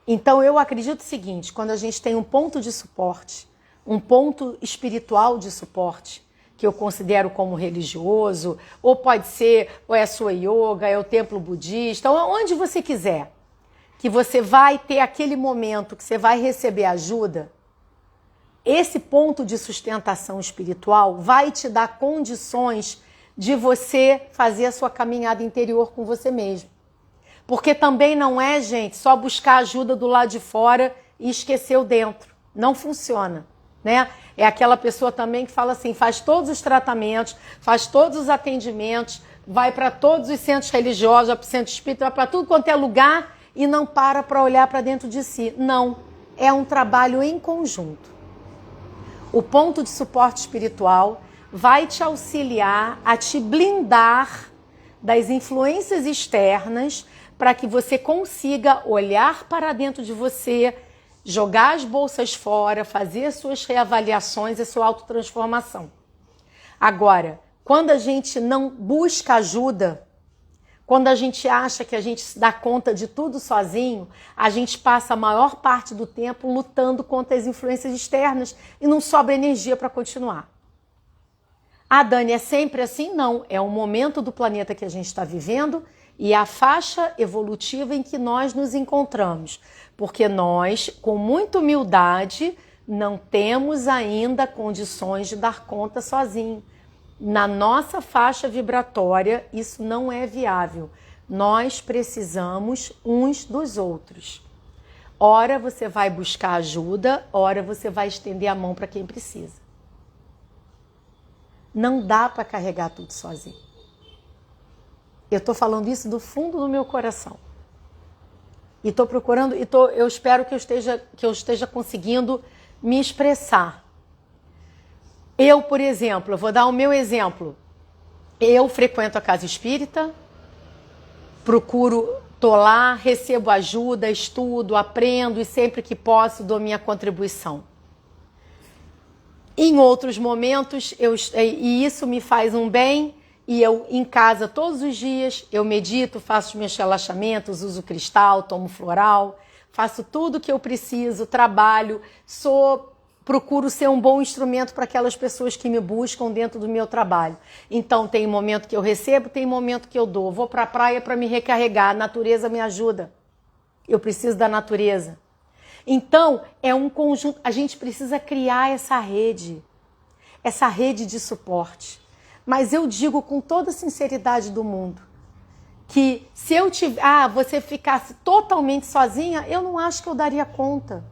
Então eu acredito o seguinte, quando a gente tem um ponto de suporte, um ponto espiritual de suporte, que eu considero como religioso, ou pode ser, ou é a sua yoga, é o templo budista, ou onde você quiser, que você vai ter aquele momento que você vai receber ajuda, esse ponto de sustentação espiritual vai te dar condições de você fazer a sua caminhada interior com você mesmo. Porque também não é, gente, só buscar ajuda do lado de fora e esquecer o dentro. Não funciona. Né? É aquela pessoa também que fala assim, faz todos os tratamentos, faz todos os atendimentos, vai para todos os centros religiosos, vai para o centro espírita, vai para tudo quanto é lugar e não para olhar para dentro de si. Não, é um trabalho em conjunto. O ponto de suporte espiritual vai te auxiliar a te blindar das influências externas para que você consiga olhar para dentro de você, jogar as bolsas fora, fazer as suas reavaliações e sua autotransformação. Agora, quando a gente não busca ajuda, quando a gente acha que a gente se dá conta de tudo sozinho, a gente passa a maior parte do tempo lutando contra as influências externas e não sobra energia para continuar. Ah, Dani, é sempre assim? Não, é um momento do planeta que a gente está vivendo e a faixa evolutiva em que nós nos encontramos. Porque nós, com muita humildade, não temos ainda condições de dar conta sozinho. Na nossa faixa vibratória, isso não é viável. Nós precisamos uns dos outros. Ora você vai buscar ajuda, ora você vai estender a mão para quem precisa. Não dá para carregar tudo sozinho. Eu estou falando isso do fundo do meu coração. E estou procurando, eu espero que eu esteja conseguindo me expressar. Eu, por exemplo, eu vou dar o meu exemplo. Eu frequento a casa espírita, estou lá, recebo ajuda, estudo, aprendo e sempre que posso dou minha contribuição. Em outros momentos, e isso me faz um bem, e eu em casa todos os dias, eu medito, faço os meus relaxamentos, uso cristal, tomo floral, faço tudo o que eu preciso, trabalho, procuro ser um bom instrumento para aquelas pessoas que me buscam dentro do meu trabalho. Então tem momento que eu recebo, tem momento que eu dou. Vou para a praia para me recarregar, a natureza me ajuda. Eu preciso da natureza. Então, é um conjunto, a gente precisa criar essa rede de suporte. Mas eu digo com toda a sinceridade do mundo, que se você ficasse totalmente sozinha, eu não acho que eu daria conta.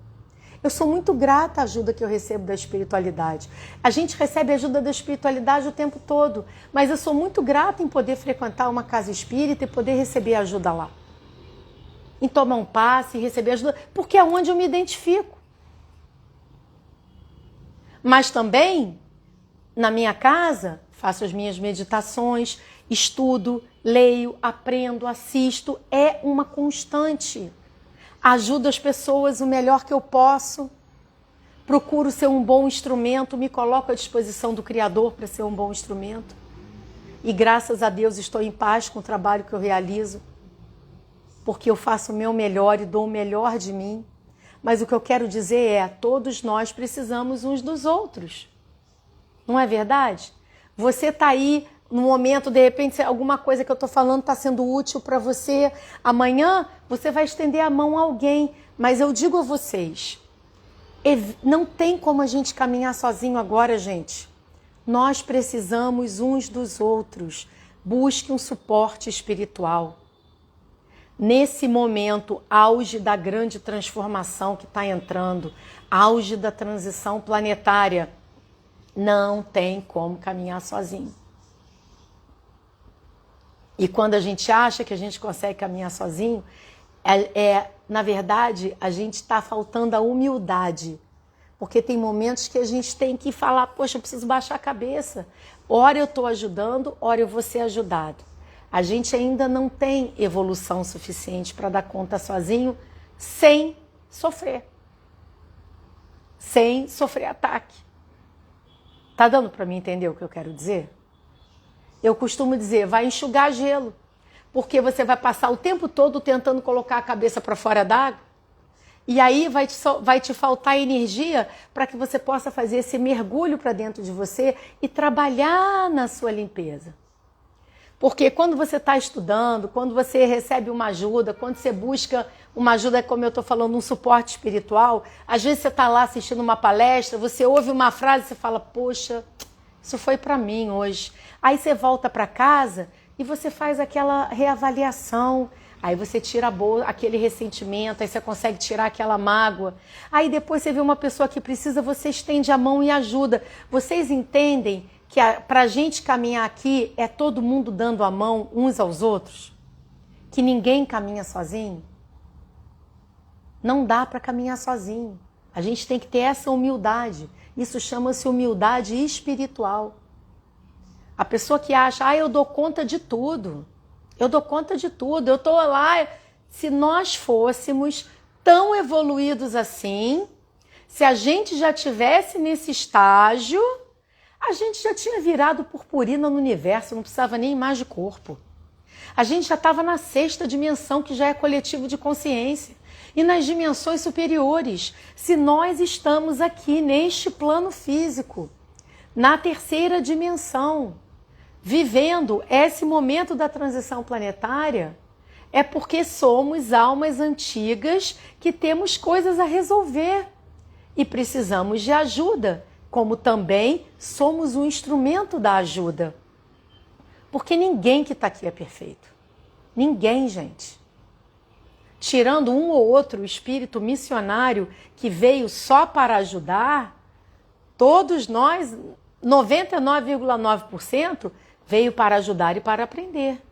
Eu sou muito grata à ajuda que eu recebo da espiritualidade. A gente recebe ajuda da espiritualidade o tempo todo, mas eu sou muito grata em poder frequentar uma casa espírita e poder receber ajuda lá. Em tomar um passe e receber ajuda, porque é onde eu me identifico. Mas também, na minha casa, faço as minhas meditações, estudo, leio, aprendo, assisto. É uma constante. Ajudo as pessoas o melhor que eu posso. Procuro ser um bom instrumento, me coloco à disposição do Criador para ser um bom instrumento. E graças a Deus estou em paz com o trabalho que eu realizo, porque eu faço o meu melhor e dou o melhor de mim. Mas o que eu quero dizer é, todos nós precisamos uns dos outros. Não é verdade? Você está aí no momento, de repente, alguma coisa que eu estou falando está sendo útil para você. Amanhã você vai estender a mão a alguém. Mas eu digo a vocês, não tem como a gente caminhar sozinho agora, gente. Nós precisamos uns dos outros. Busque um suporte espiritual. Nesse momento, auge da grande transformação que está entrando, auge da transição planetária, não tem como caminhar sozinho. E quando a gente acha que a gente consegue caminhar sozinho, na verdade, a gente está faltando a humildade. Porque tem momentos que a gente tem que falar, poxa, eu preciso baixar a cabeça. Ora eu estou ajudando, ora eu vou ser ajudado. A gente ainda não tem evolução suficiente para dar conta sozinho sem sofrer. Sem sofrer ataque. Tá dando para mim entender o que eu quero dizer? Eu costumo dizer, vai enxugar gelo. Porque você vai passar o tempo todo tentando colocar a cabeça para fora d'água. E aí vai te faltar energia para que você possa fazer esse mergulho para dentro de você e trabalhar na sua limpeza. Porque quando você está estudando, quando você recebe uma ajuda, quando você busca uma ajuda, como eu estou falando, um suporte espiritual, às vezes você está lá assistindo uma palestra, você ouve uma frase e você fala, poxa, isso foi para mim hoje. Aí você volta para casa e você faz aquela reavaliação, aí você tira aquele ressentimento, aí você consegue tirar aquela mágoa. Aí depois você vê uma pessoa que precisa, você estende a mão e ajuda. Vocês entendem que para a gente caminhar aqui é todo mundo dando a mão uns aos outros? Que ninguém caminha sozinho? Não dá para caminhar sozinho. A gente tem que ter essa humildade. Isso chama-se humildade espiritual. A pessoa que acha, eu dou conta de tudo. Eu dou conta de tudo. Eu estou lá. Se nós fôssemos tão evoluídos assim, se a gente já tivesse nesse estágio, a gente já tinha virado purpurina no universo, não precisava nem mais de corpo. A gente já estava na 6ª dimensão, que já é coletivo de consciência. E nas dimensões superiores, se nós estamos aqui neste plano físico, na 3ª dimensão, vivendo esse momento da transição planetária, é porque somos almas antigas que temos coisas a resolver e precisamos de ajuda, como também somos um instrumento da ajuda. Porque ninguém que está aqui é perfeito. Ninguém, gente. Tirando um ou outro espírito missionário que veio só para ajudar, todos nós, 99,9%, veio para ajudar e para aprender,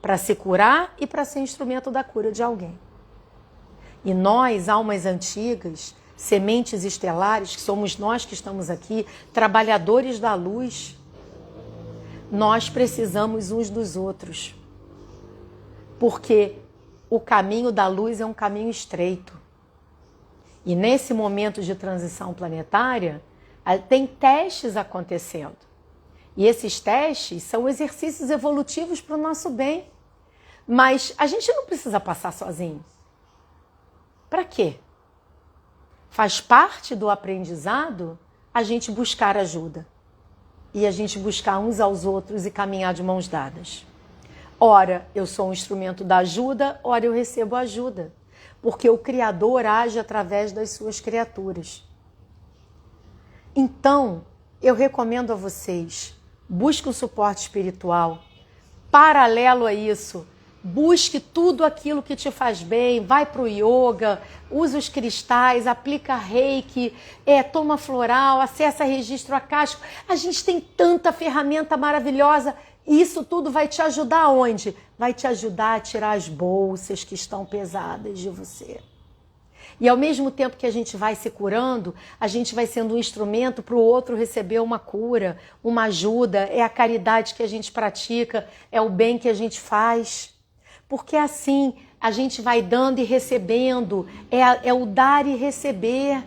para se curar e para ser instrumento da cura de alguém. E nós, almas antigas, sementes estelares, que somos nós que estamos aqui, trabalhadores da luz, nós precisamos uns dos outros. Porque o caminho da luz é um caminho estreito. E nesse momento de transição planetária, tem testes acontecendo. E esses testes são exercícios evolutivos para o nosso bem. Mas a gente não precisa passar sozinho. Para quê? Faz parte do aprendizado a gente buscar ajuda. E a gente buscar uns aos outros e caminhar de mãos dadas. Ora, eu sou um instrumento da ajuda, ora eu recebo ajuda. Porque o Criador age através das suas criaturas. Então, eu recomendo a vocês, busque um suporte espiritual. Paralelo a isso, busque tudo aquilo que te faz bem, vai para o yoga, usa os cristais, aplica reiki, toma floral, acessa registro acástico. A gente tem tanta ferramenta maravilhosa. Isso tudo vai te ajudar aonde? Vai te ajudar a tirar as bolsas que estão pesadas de você. E ao mesmo tempo que a gente vai se curando, a gente vai sendo um instrumento para o outro receber uma cura, uma ajuda, é a caridade que a gente pratica, é o bem que a gente faz. Porque assim a gente vai dando e recebendo, é o dar e receber.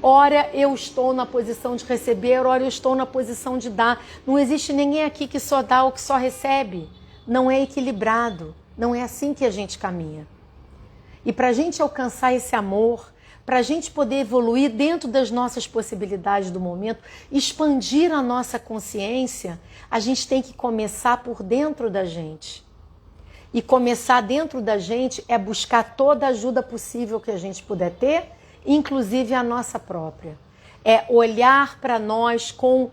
Ora eu estou na posição de receber, ora eu estou na posição de dar. Não existe ninguém aqui que só dá ou que só recebe. Não é equilibrado, não é assim que a gente caminha. E para a gente alcançar esse amor, para a gente poder evoluir dentro das nossas possibilidades do momento, expandir a nossa consciência, a gente tem que começar por dentro da gente. E começar dentro da gente é buscar toda a ajuda possível que a gente puder ter, inclusive a nossa própria. É olhar para nós com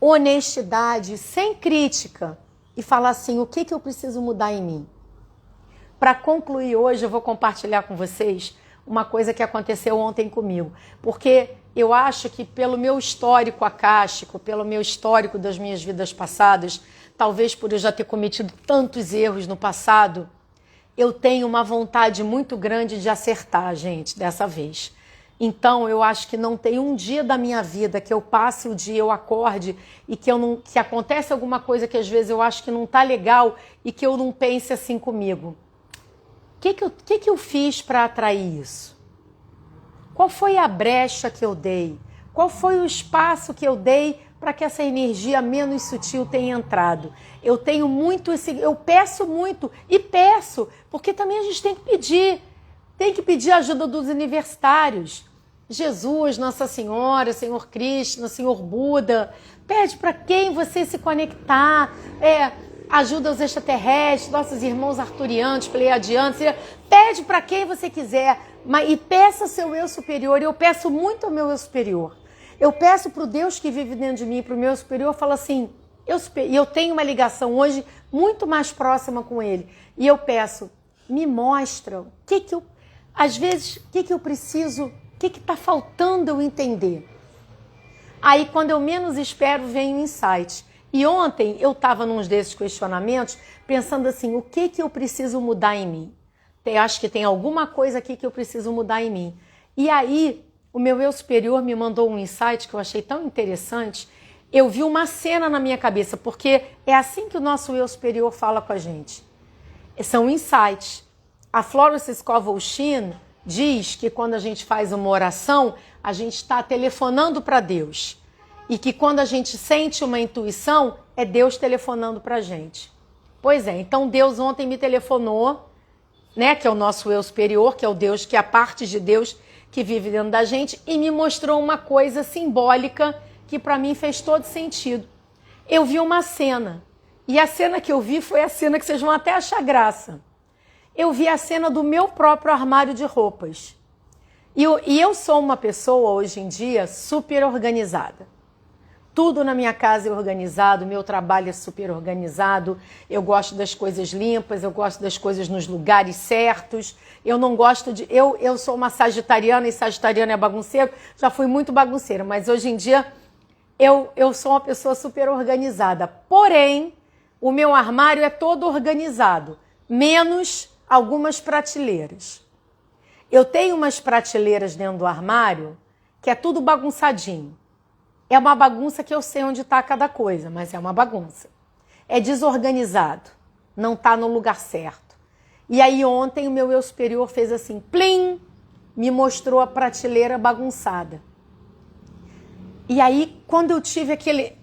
honestidade, sem crítica, e falar assim, o que eu preciso mudar em mim? Para concluir hoje, eu vou compartilhar com vocês uma coisa que aconteceu ontem comigo. Porque eu acho que pelo meu histórico acástico, pelo meu histórico das minhas vidas passadas, talvez por eu já ter cometido tantos erros no passado, eu tenho uma vontade muito grande de acertar, gente, dessa vez. Então, eu acho que não tem um dia da minha vida que eu passe o dia, eu acorde e que acontece alguma coisa que às vezes eu acho que não tá legal e que eu não pense assim comigo. O que eu fiz para atrair isso? Qual foi a brecha que eu dei? Qual foi o espaço que eu dei para que essa energia menos sutil tenha entrado? Eu tenho muito eu peço muito e peço, porque também a gente tem que pedir a ajuda dos universitários. Jesus, Nossa Senhora, Senhor Krishna, Senhor Buda, pede para quem você se conectar, ajuda os extraterrestres, nossos irmãos arturianos, pleiadianos, pede para quem você quiser, e peça ao seu eu superior. Eu peço muito ao meu eu superior. Eu peço para o Deus que vive dentro de mim, para o meu superior, falo assim, eu tenho uma ligação hoje muito mais próxima com ele, e eu peço, me mostra às vezes, o que eu preciso, o que está faltando eu entender. Aí, quando eu menos espero, vem um insight. E ontem eu estava num desses questionamentos, pensando assim, o que eu preciso mudar em mim? Acho que tem alguma coisa aqui que eu preciso mudar em mim. E aí, o meu eu superior me mandou um insight que eu achei tão interessante. Eu vi uma cena na minha cabeça, porque é assim que o nosso eu superior fala com a gente. São insights. A Florence Scovel Shinn diz que quando a gente faz uma oração, a gente está telefonando para Deus. E que quando a gente sente uma intuição, é Deus telefonando para a gente. Pois é, então Deus ontem me telefonou, né, que é o nosso eu superior, que é o Deus, que é a parte de Deus que vive dentro da gente, e me mostrou uma coisa simbólica que para mim fez todo sentido. Eu vi uma cena, e a cena que eu vi foi a cena que vocês vão até achar graça. Eu vi a cena do meu próprio armário de roupas. E eu sou uma pessoa, hoje em dia, super organizada. Tudo na minha casa é organizado, meu trabalho é super organizado, eu gosto das coisas limpas, eu gosto das coisas nos lugares certos, eu não gosto de... Eu sou uma sagitariana e sagitariana é bagunceiro, já fui muito bagunceira, mas hoje em dia eu sou uma pessoa super organizada. Porém, o meu armário é todo organizado, menos algumas prateleiras. Eu tenho umas prateleiras dentro do armário que é tudo bagunçadinho. É uma bagunça que eu sei onde está cada coisa, mas é uma bagunça. É desorganizado, não está no lugar certo. E aí ontem o meu eu superior fez assim, plim, me mostrou a prateleira bagunçada. E aí quando eu tive aquele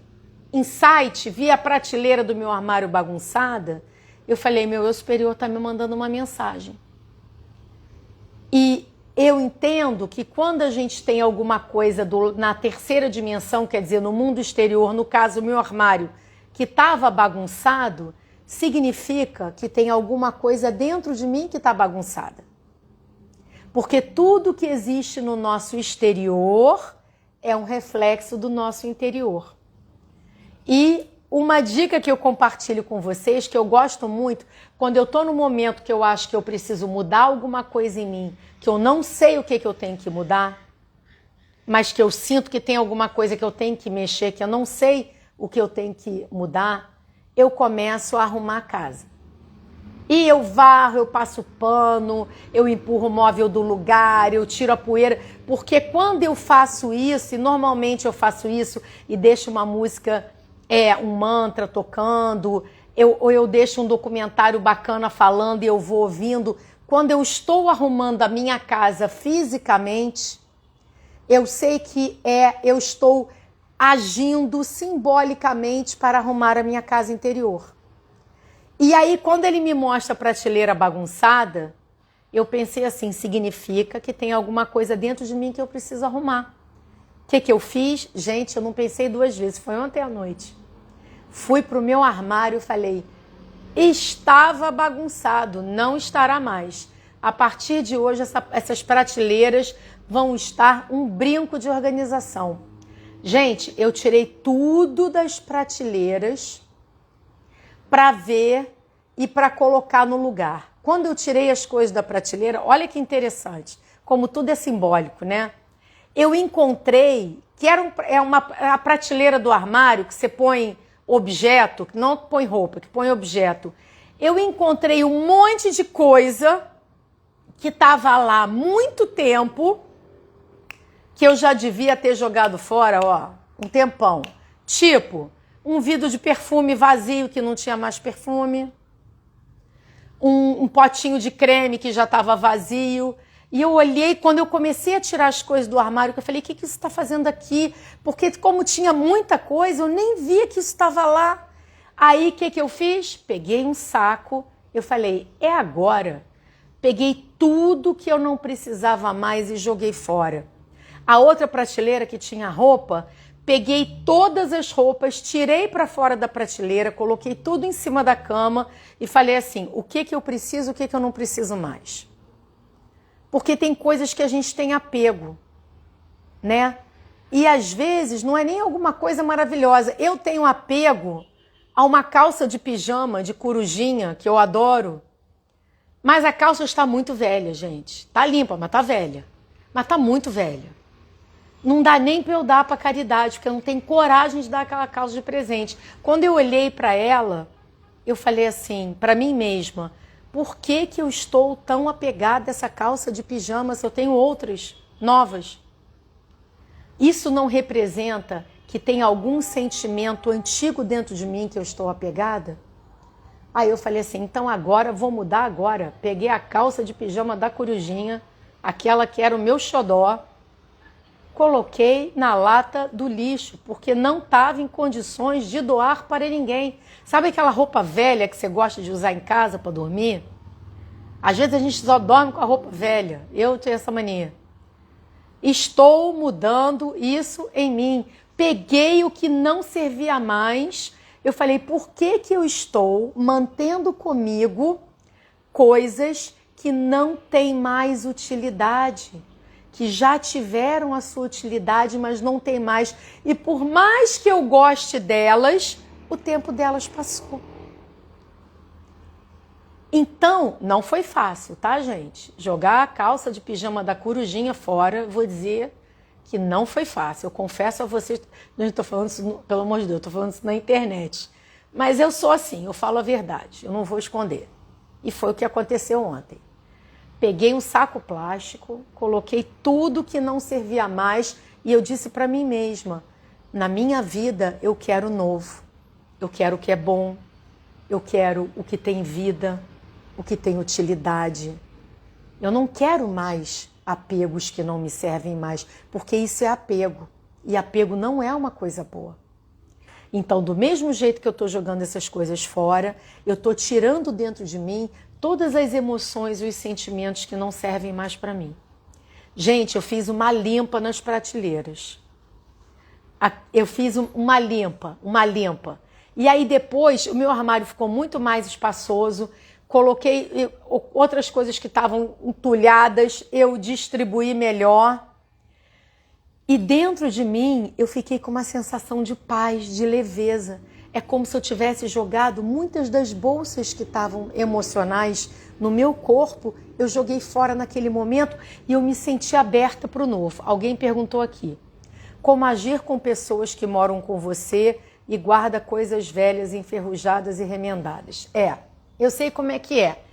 insight, vi a prateleira do meu armário bagunçada, eu falei, meu eu superior está me mandando uma mensagem. E eu entendo que quando a gente tem alguma coisa na terceira dimensão, quer dizer, no mundo exterior, no caso, o meu armário, que estava bagunçado, significa que tem alguma coisa dentro de mim que está bagunçada. Porque tudo que existe no nosso exterior é um reflexo do nosso interior. E uma dica que eu compartilho com vocês, que eu gosto muito, quando eu estou no momento que eu acho que eu preciso mudar alguma coisa em mim, que eu não sei o que eu tenho que mudar, mas que eu sinto que tem alguma coisa que eu tenho que mexer, que eu não sei o que eu tenho que mudar, eu começo a arrumar a casa. E eu varro, eu passo pano, eu empurro o móvel do lugar, eu tiro a poeira, porque quando eu faço isso, e normalmente eu faço isso e deixo uma música, um mantra tocando, ou eu deixo um documentário bacana falando e eu vou ouvindo, quando eu estou arrumando a minha casa fisicamente, eu sei que eu estou agindo simbolicamente para arrumar a minha casa interior. E aí, quando ele me mostra a prateleira bagunçada, eu pensei assim, significa que tem alguma coisa dentro de mim que eu preciso arrumar. O que eu fiz? Gente, eu não pensei 2 vezes, foi ontem à noite. Fui para o meu armário e falei, estava bagunçado, não estará mais. A partir de hoje, essas prateleiras vão estar um brinco de organização. Gente, eu tirei tudo das prateleiras para ver e para colocar no lugar. Quando eu tirei as coisas da prateleira, olha que interessante, como tudo é simbólico, né? Eu encontrei que a prateleira do armário que você põe objeto, que não põe roupa, que põe objeto. Eu encontrei um monte de coisa que estava lá há muito tempo, que eu já devia ter jogado fora, um tempão. Tipo, um vidro de perfume vazio que não tinha mais perfume, um potinho de creme que já estava vazio. E eu olhei, quando eu comecei a tirar as coisas do armário, eu falei, o que isso está fazendo aqui? Porque como tinha muita coisa, eu nem via que isso estava lá. Aí, o que eu fiz? Peguei um saco, eu falei, é agora. Peguei tudo que eu não precisava mais e joguei fora. A outra prateleira que tinha roupa, peguei todas as roupas, tirei para fora da prateleira, coloquei tudo em cima da cama e falei assim, o que eu preciso, o que eu não preciso mais. Porque tem coisas que a gente tem apego, né? E às vezes não é nem alguma coisa maravilhosa. Eu tenho apego a uma calça de pijama, de corujinha, que eu adoro. Mas a calça está muito velha, gente. Tá limpa, mas tá velha. Mas tá muito velha. Não dá nem para eu dar para caridade, porque eu não tenho coragem de dar aquela calça de presente. Quando eu olhei para ela, eu falei assim, para mim mesma, por que eu estou tão apegada a essa calça de pijama se eu tenho outras novas? Isso não representa que tem algum sentimento antigo dentro de mim que eu estou apegada? Aí eu falei assim, então agora, vou mudar agora. Peguei a calça de pijama da corujinha, aquela que era o meu xodó, coloquei na lata do lixo, porque não estava em condições de doar para ninguém. Sabe aquela roupa velha que você gosta de usar em casa para dormir? Às vezes a gente só dorme com a roupa velha. Eu tenho essa mania. Estou mudando isso em mim. Peguei o que não servia mais. Eu falei, por que eu estou mantendo comigo coisas que não têm mais utilidade? Que já tiveram a sua utilidade, mas não tem mais. E por mais que eu goste delas, o tempo delas passou. Então, não foi fácil, tá, gente? Jogar a calça de pijama da corujinha fora, vou dizer que não foi fácil. Eu confesso a vocês, não estou falando isso, pelo amor de Deus, estou falando isso na internet. Mas eu sou assim, eu falo a verdade, eu não vou esconder. E foi o que aconteceu ontem. Peguei um saco plástico, coloquei tudo que não servia mais e eu disse para mim mesma, na minha vida eu quero novo, eu quero o que é bom, eu quero o que tem vida, o que tem utilidade. Eu não quero mais apegos que não me servem mais, porque isso é apego e apego não é uma coisa boa. Então, do mesmo jeito que eu estou jogando essas coisas fora, eu estou tirando dentro de mim todas as emoções e os sentimentos que não servem mais para mim. Gente, eu fiz uma limpa nas prateleiras. Eu fiz uma limpa. E aí depois o meu armário ficou muito mais espaçoso. Coloquei outras coisas que estavam entulhadas, eu distribuí melhor. E dentro de mim eu fiquei com uma sensação de paz, de leveza. É como se eu tivesse jogado muitas das bolsas que estavam emocionais no meu corpo, eu joguei fora naquele momento e eu me senti aberta para o novo. Alguém perguntou aqui, como agir com pessoas que moram com você e guarda coisas velhas, enferrujadas e remendadas? Eu sei como é que é.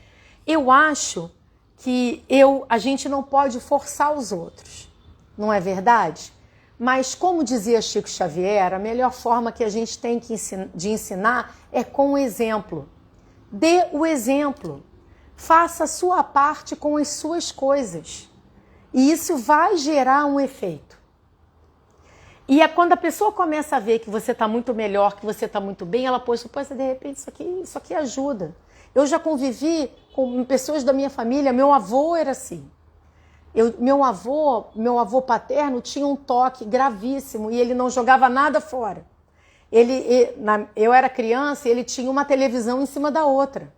Eu acho que a gente não pode forçar os outros, não é verdade? Mas, como dizia Chico Xavier, a melhor forma que a gente tem de ensinar é com o exemplo. Dê o exemplo. Faça a sua parte com as suas coisas. E isso vai gerar um efeito. E é quando a pessoa começa a ver que você está muito melhor, que você está muito bem, ela, poxa, de repente isso aqui ajuda. Eu já convivi com pessoas da minha família, meu avô era assim. Meu avô paterno tinha um toque gravíssimo e ele não jogava nada fora. Eu era criança e ele tinha uma televisão em cima da outra.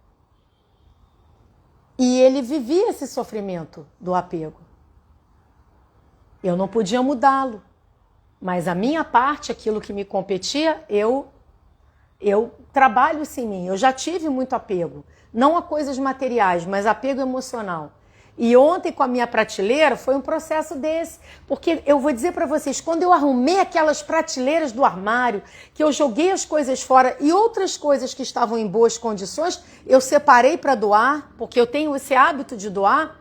E ele vivia esse sofrimento do apego. Eu não podia mudá-lo. Mas a minha parte, aquilo que me competia, eu trabalho isso em mim. Eu já tive muito apego. Não a coisas materiais, mas apego emocional. E ontem com a minha prateleira foi um processo desse. Porque eu vou dizer para vocês, quando eu arrumei aquelas prateleiras do armário, que eu joguei as coisas fora e outras coisas que estavam em boas condições, eu separei para doar, porque eu tenho esse hábito de doar.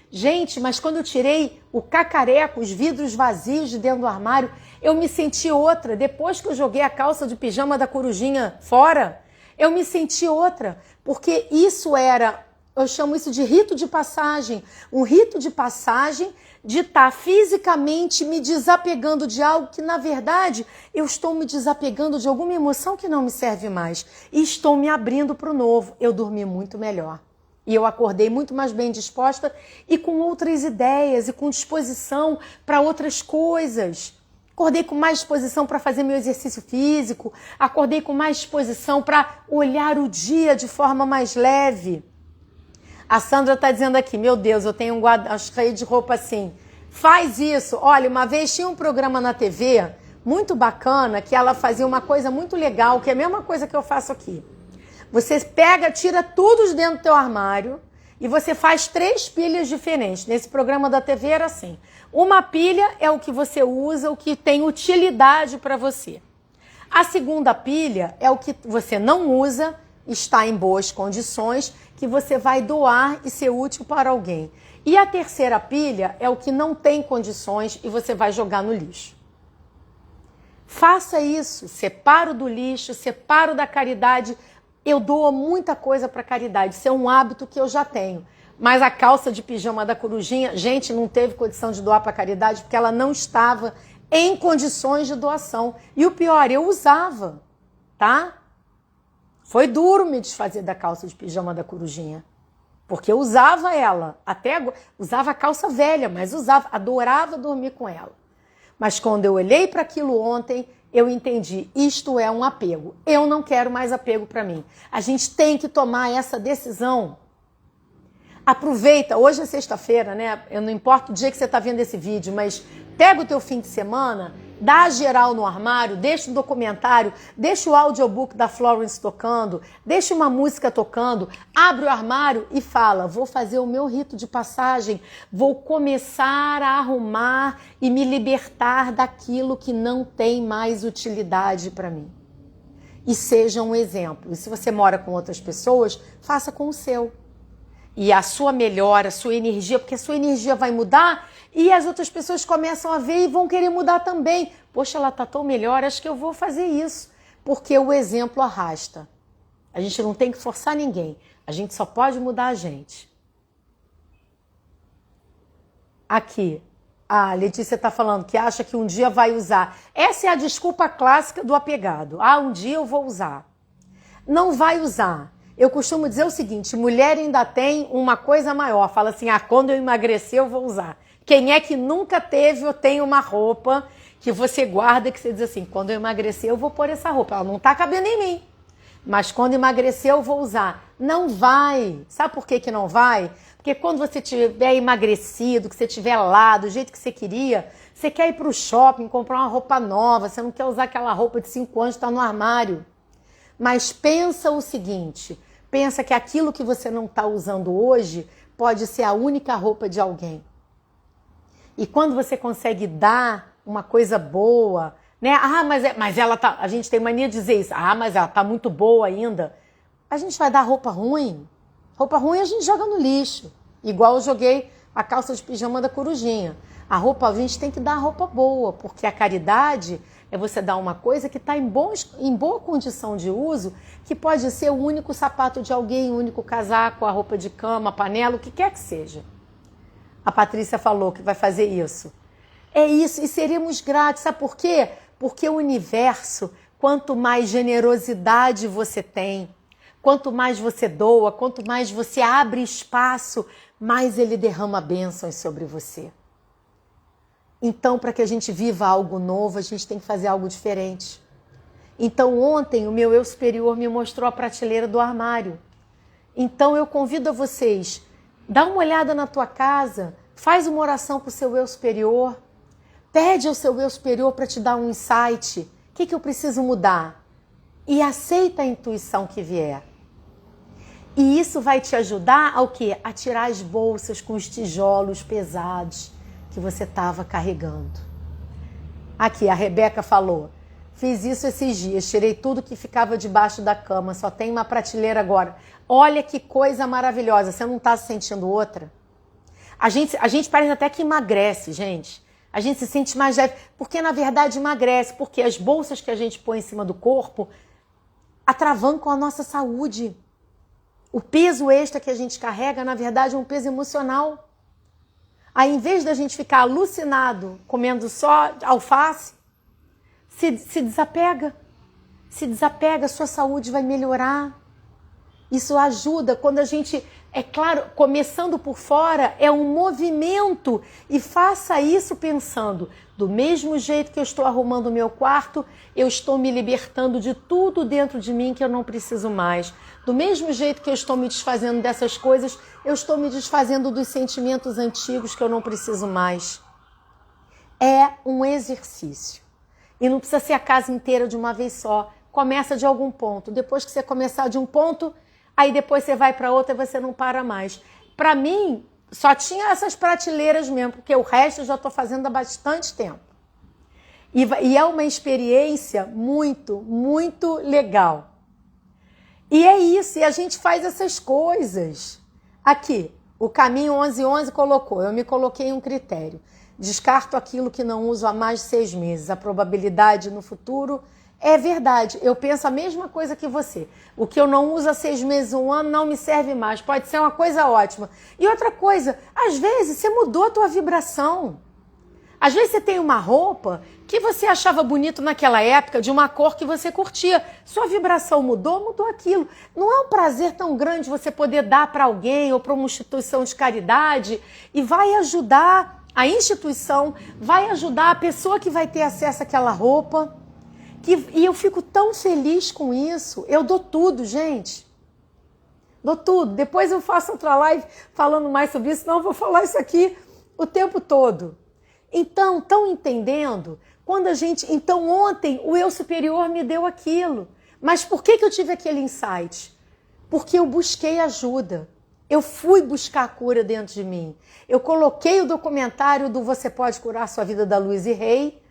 Gente, mas quando eu tirei o cacareco, os vidros vazios de dentro do armário, eu me senti outra. Depois que eu joguei a calça de pijama da corujinha fora, eu me senti outra. Porque isso era, eu chamo isso de rito de passagem. Um rito de passagem de estar fisicamente me desapegando de algo que, na verdade, eu estou me desapegando de alguma emoção que não me serve mais. E estou me abrindo para o novo. Eu dormi muito melhor. E eu acordei muito mais bem disposta e com outras ideias e com disposição para outras coisas. Acordei com mais disposição para fazer meu exercício físico. Acordei com mais disposição para olhar o dia de forma mais leve. A Sandra está dizendo aqui, meu Deus, eu tenho um guarda cheio de roupa assim. Faz isso. Olha, uma vez tinha um programa na TV muito bacana que ela fazia uma coisa muito legal, que é a mesma coisa que eu faço aqui. Você pega, tira tudo de dentro do teu armário e você faz 3 pilhas diferentes. Nesse programa da TV era assim. Uma pilha é o que você usa, o que tem utilidade para você. A segunda pilha é o que você não usa, está em boas condições, que você vai doar e ser útil para alguém. E a terceira pilha é o que não tem condições e você vai jogar no lixo. Faça isso, separa do lixo, separa da caridade. Eu dou muita coisa para caridade, isso é um hábito que eu já tenho. Mas a calça de pijama da corujinha, gente, não teve condição de doar para caridade porque ela não estava em condições de doação. E o pior, eu usava, tá? Foi duro me desfazer da calça de pijama da corujinha. Porque eu usava ela, usava a calça velha, mas usava, adorava dormir com ela. Mas quando eu olhei para aquilo ontem, eu entendi, isto é um apego. Eu não quero mais apego para mim. A gente tem que tomar essa decisão. Aproveita, hoje é sexta-feira, né? Eu não importa o dia que você está vendo esse vídeo, mas pega o teu fim de semana, dá a geral no armário, deixa um documentário, deixa o audiobook da Florence tocando, deixa uma música tocando, abre o armário e fala, vou fazer o meu rito de passagem, vou começar a arrumar e me libertar daquilo que não tem mais utilidade para mim. E seja um exemplo. E se você mora com outras pessoas, faça com o seu. E a sua melhora, a sua energia, porque a sua energia vai mudar e as outras pessoas começam a ver e vão querer mudar também. Poxa, ela está tão melhor, acho que eu vou fazer isso. Porque o exemplo arrasta. A gente não tem que forçar ninguém. A gente só pode mudar a gente. Aqui, a Letícia está falando que acha que um dia vai usar. Essa é a desculpa clássica do apegado. Ah, um dia eu vou usar. Não vai usar. Eu costumo dizer o seguinte, mulher ainda tem uma coisa maior. Fala assim, quando eu emagrecer eu vou usar. Quem é que nunca teve ou tem uma roupa que você guarda que você diz assim, quando eu emagrecer eu vou pôr essa roupa. Ela não está cabendo em mim, mas quando emagrecer eu vou usar. Não vai. Sabe por que não vai? Porque quando você tiver emagrecido, que você estiver lá do jeito que você queria, você quer ir para o shopping, comprar uma roupa nova, você não quer usar aquela roupa de 5 anos que está no armário. Mas pensa o seguinte, pensa que aquilo que você não está usando hoje pode ser a única roupa de alguém. E quando você consegue dar uma coisa boa, né? Mas ela tá, a gente tem mania de dizer isso. Mas ela tá muito boa ainda. A gente vai dar roupa ruim? Roupa ruim a gente joga no lixo. Igual eu joguei a calça de pijama da corujinha. A gente tem que dar a roupa boa, porque a caridade é você dar uma coisa que está em boa condição de uso, que pode ser o único sapato de alguém, o único casaco, a roupa de cama, a panela, o que quer que seja. A Patrícia falou que vai fazer isso. É isso, e seremos gratos. Sabe por quê? Porque o universo, quanto mais generosidade você tem, quanto mais você doa, quanto mais você abre espaço, mais ele derrama bênçãos sobre você. Então, para que a gente viva algo novo, a gente tem que fazer algo diferente. Então, ontem, o meu eu superior me mostrou a prateleira do armário. Então, eu convido a vocês, dá uma olhada na tua casa, faz uma oração com o seu eu superior, pede ao seu eu superior para te dar um insight. O que eu preciso mudar? E aceita a intuição que vier. E isso vai te ajudar ao quê? A tirar as bolsas com os tijolos pesados que você estava carregando. Aqui, a Rebeca falou, fiz isso esses dias, tirei tudo que ficava debaixo da cama, só tem uma prateleira agora. Olha que coisa maravilhosa, você não está se sentindo outra? A gente parece até que emagrece, gente. A gente se sente mais leve, porque na verdade emagrece, porque as bolsas que a gente põe em cima do corpo atravancam a nossa saúde. O peso extra que a gente carrega, na verdade, é um peso emocional. Aí, em vez da gente ficar alucinado comendo só alface, se desapega. Se desapega, a sua saúde vai melhorar. Isso ajuda quando a gente, é claro, começando por fora, é um movimento. E faça isso pensando, do mesmo jeito que eu estou arrumando o meu quarto, eu estou me libertando de tudo dentro de mim que eu não preciso mais. Do mesmo jeito que eu estou me desfazendo dessas coisas, eu estou me desfazendo dos sentimentos antigos que eu não preciso mais. É um exercício. E não precisa ser a casa inteira de uma vez só. Começa de algum ponto. Depois que você começar de um ponto, aí depois você vai para outra e você não para mais. Para mim, só tinha essas prateleiras mesmo, porque o resto eu já estou fazendo há bastante tempo. E é uma experiência muito, muito legal. E é isso, e a gente faz essas coisas. Aqui, o Caminho 1111 colocou, eu me coloquei um critério. Descarto aquilo que não uso há mais de 6 meses. A probabilidade no futuro é verdade. Eu penso a mesma coisa que você. O que eu não uso há 6 meses, 1 ano, não me serve mais. Pode ser uma coisa ótima. E outra coisa, às vezes você mudou a tua vibração. Às vezes você tem uma roupa que você achava bonito naquela época, de uma cor que você curtia. Sua vibração mudou, mudou aquilo. Não é um prazer tão grande você poder dar para alguém ou para uma instituição de caridade e vai ajudar a instituição, vai ajudar a pessoa que vai ter acesso àquela roupa. E eu fico tão feliz com isso. Eu dou tudo, gente. Dou tudo. Depois eu faço outra live falando mais sobre isso, senão eu vou falar isso aqui o tempo todo. Então, estão entendendo? Então, ontem, o eu superior me deu aquilo. Mas por que eu tive aquele insight? Porque eu busquei ajuda. Eu fui buscar a cura dentro de mim. Eu coloquei o documentário do Você Pode Curar Sua Vida, da Louise Hay,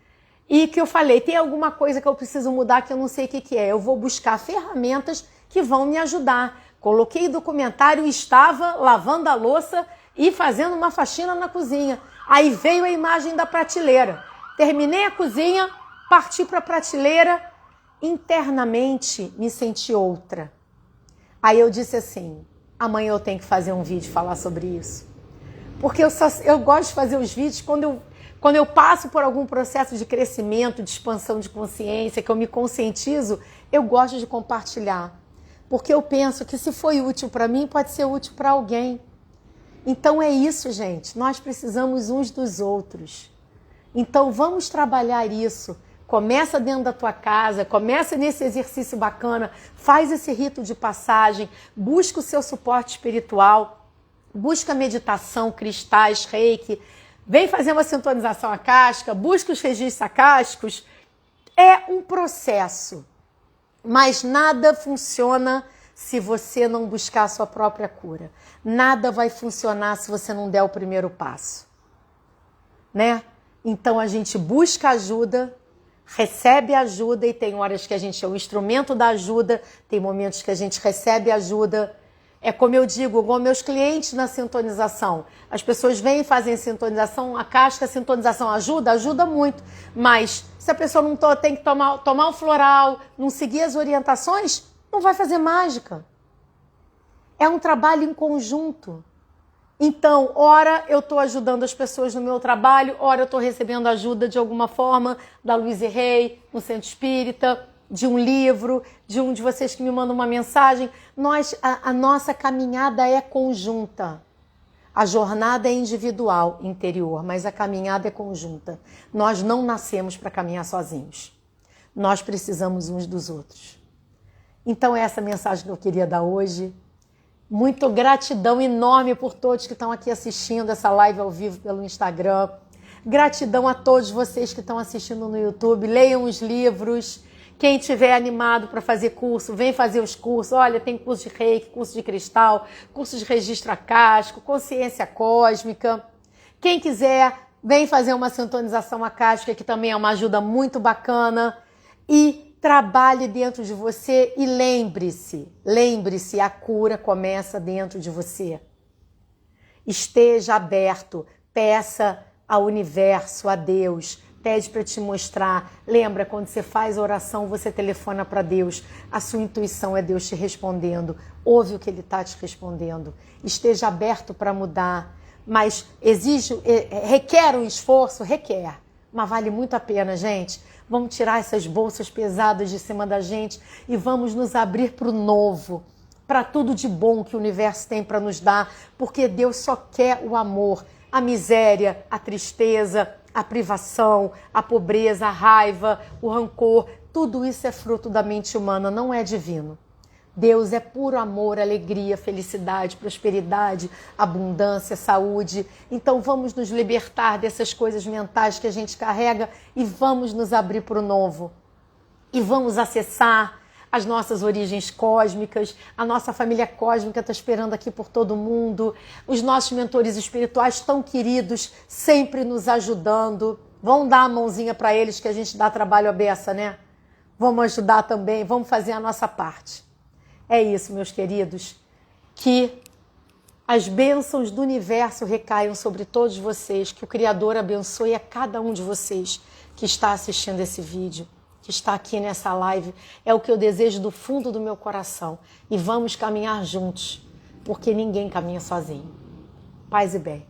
e que eu falei, tem alguma coisa que eu preciso mudar que eu não sei o que é. Eu vou buscar ferramentas que vão me ajudar. Coloquei o documentário e estava lavando a louça e fazendo uma faxina na cozinha. Aí veio a imagem da prateleira. Terminei a cozinha, parti para a prateleira. Internamente me senti outra. Aí eu disse assim, amanhã eu tenho que fazer um vídeo e falar sobre isso. Porque eu gosto de fazer os vídeos quando eu passo por algum processo de crescimento, de expansão de consciência, que eu me conscientizo, eu gosto de compartilhar. Porque eu penso que se foi útil para mim, pode ser útil para alguém. Então é isso, gente. Nós precisamos uns dos outros. Então vamos trabalhar isso. Começa dentro da tua casa, começa nesse exercício bacana, faz esse rito de passagem, busca o seu suporte espiritual, busca meditação, cristais, reiki, vem fazer uma sintonização acástica, busca os registros acásticos. É um processo, mas nada funciona se você não buscar a sua própria cura. Nada vai funcionar se você não der o primeiro passo, né? Então a gente busca ajuda, recebe ajuda e tem horas que a gente é o instrumento da ajuda, tem momentos que a gente recebe ajuda. É como eu digo, igual meus clientes na sintonização. As pessoas vêm e fazem sintonização, a casca, a sintonização ajuda muito. Mas se a pessoa não tem que tomar um floral, não seguir as orientações, não vai fazer mágica. É um trabalho em conjunto. Então, ora eu estou ajudando as pessoas no meu trabalho, ora eu estou recebendo ajuda de alguma forma da Louise Hay, no Centro Espírita, de um livro, de um de vocês que me mandam uma mensagem. A nossa caminhada é conjunta. A jornada é individual, interior, mas a caminhada é conjunta. Nós não nascemos para caminhar sozinhos. Nós precisamos uns dos outros. Então, essa mensagem que eu queria dar hoje. Muito gratidão enorme por todos que estão aqui assistindo essa live ao vivo pelo Instagram. Gratidão a todos vocês que estão assistindo no YouTube. Leiam os livros. Quem tiver animado para fazer curso, vem fazer os cursos. Olha, tem curso de reiki, curso de cristal, curso de registro acástico, consciência cósmica. Quem quiser, vem fazer uma sintonização acástica, que também é uma ajuda muito bacana. E trabalhe dentro de você e lembre-se, a cura começa dentro de você. Esteja aberto, peça ao universo, a Deus, pede para te mostrar. Lembra, quando você faz a oração, você telefona para Deus, a sua intuição é Deus te respondendo, ouve o que Ele está te respondendo. Esteja aberto para mudar, mas requer um esforço? Requer, mas vale muito a pena, gente. Vamos tirar essas bolsas pesadas de cima da gente e vamos nos abrir para o novo, para tudo de bom que o universo tem para nos dar, porque Deus só quer o amor, a miséria, a tristeza, a privação, a pobreza, a raiva, o rancor, tudo isso é fruto da mente humana, não é divino. Deus é puro amor, alegria, felicidade, prosperidade, abundância, saúde. Então vamos nos libertar dessas coisas mentais que a gente carrega e vamos nos abrir para o novo. E vamos acessar as nossas origens cósmicas. A nossa família cósmica está esperando aqui por todo mundo. Os nossos mentores espirituais tão queridos, sempre nos ajudando. Vamos dar a mãozinha para eles que a gente dá trabalho à beça, né? Vamos ajudar também, vamos fazer a nossa parte. É isso, meus queridos, que as bênçãos do universo recaiam sobre todos vocês, que o Criador abençoe a cada um de vocês que está assistindo esse vídeo, que está aqui nessa live. É o que eu desejo do fundo do meu coração. E vamos caminhar juntos, porque ninguém caminha sozinho. Paz e bem.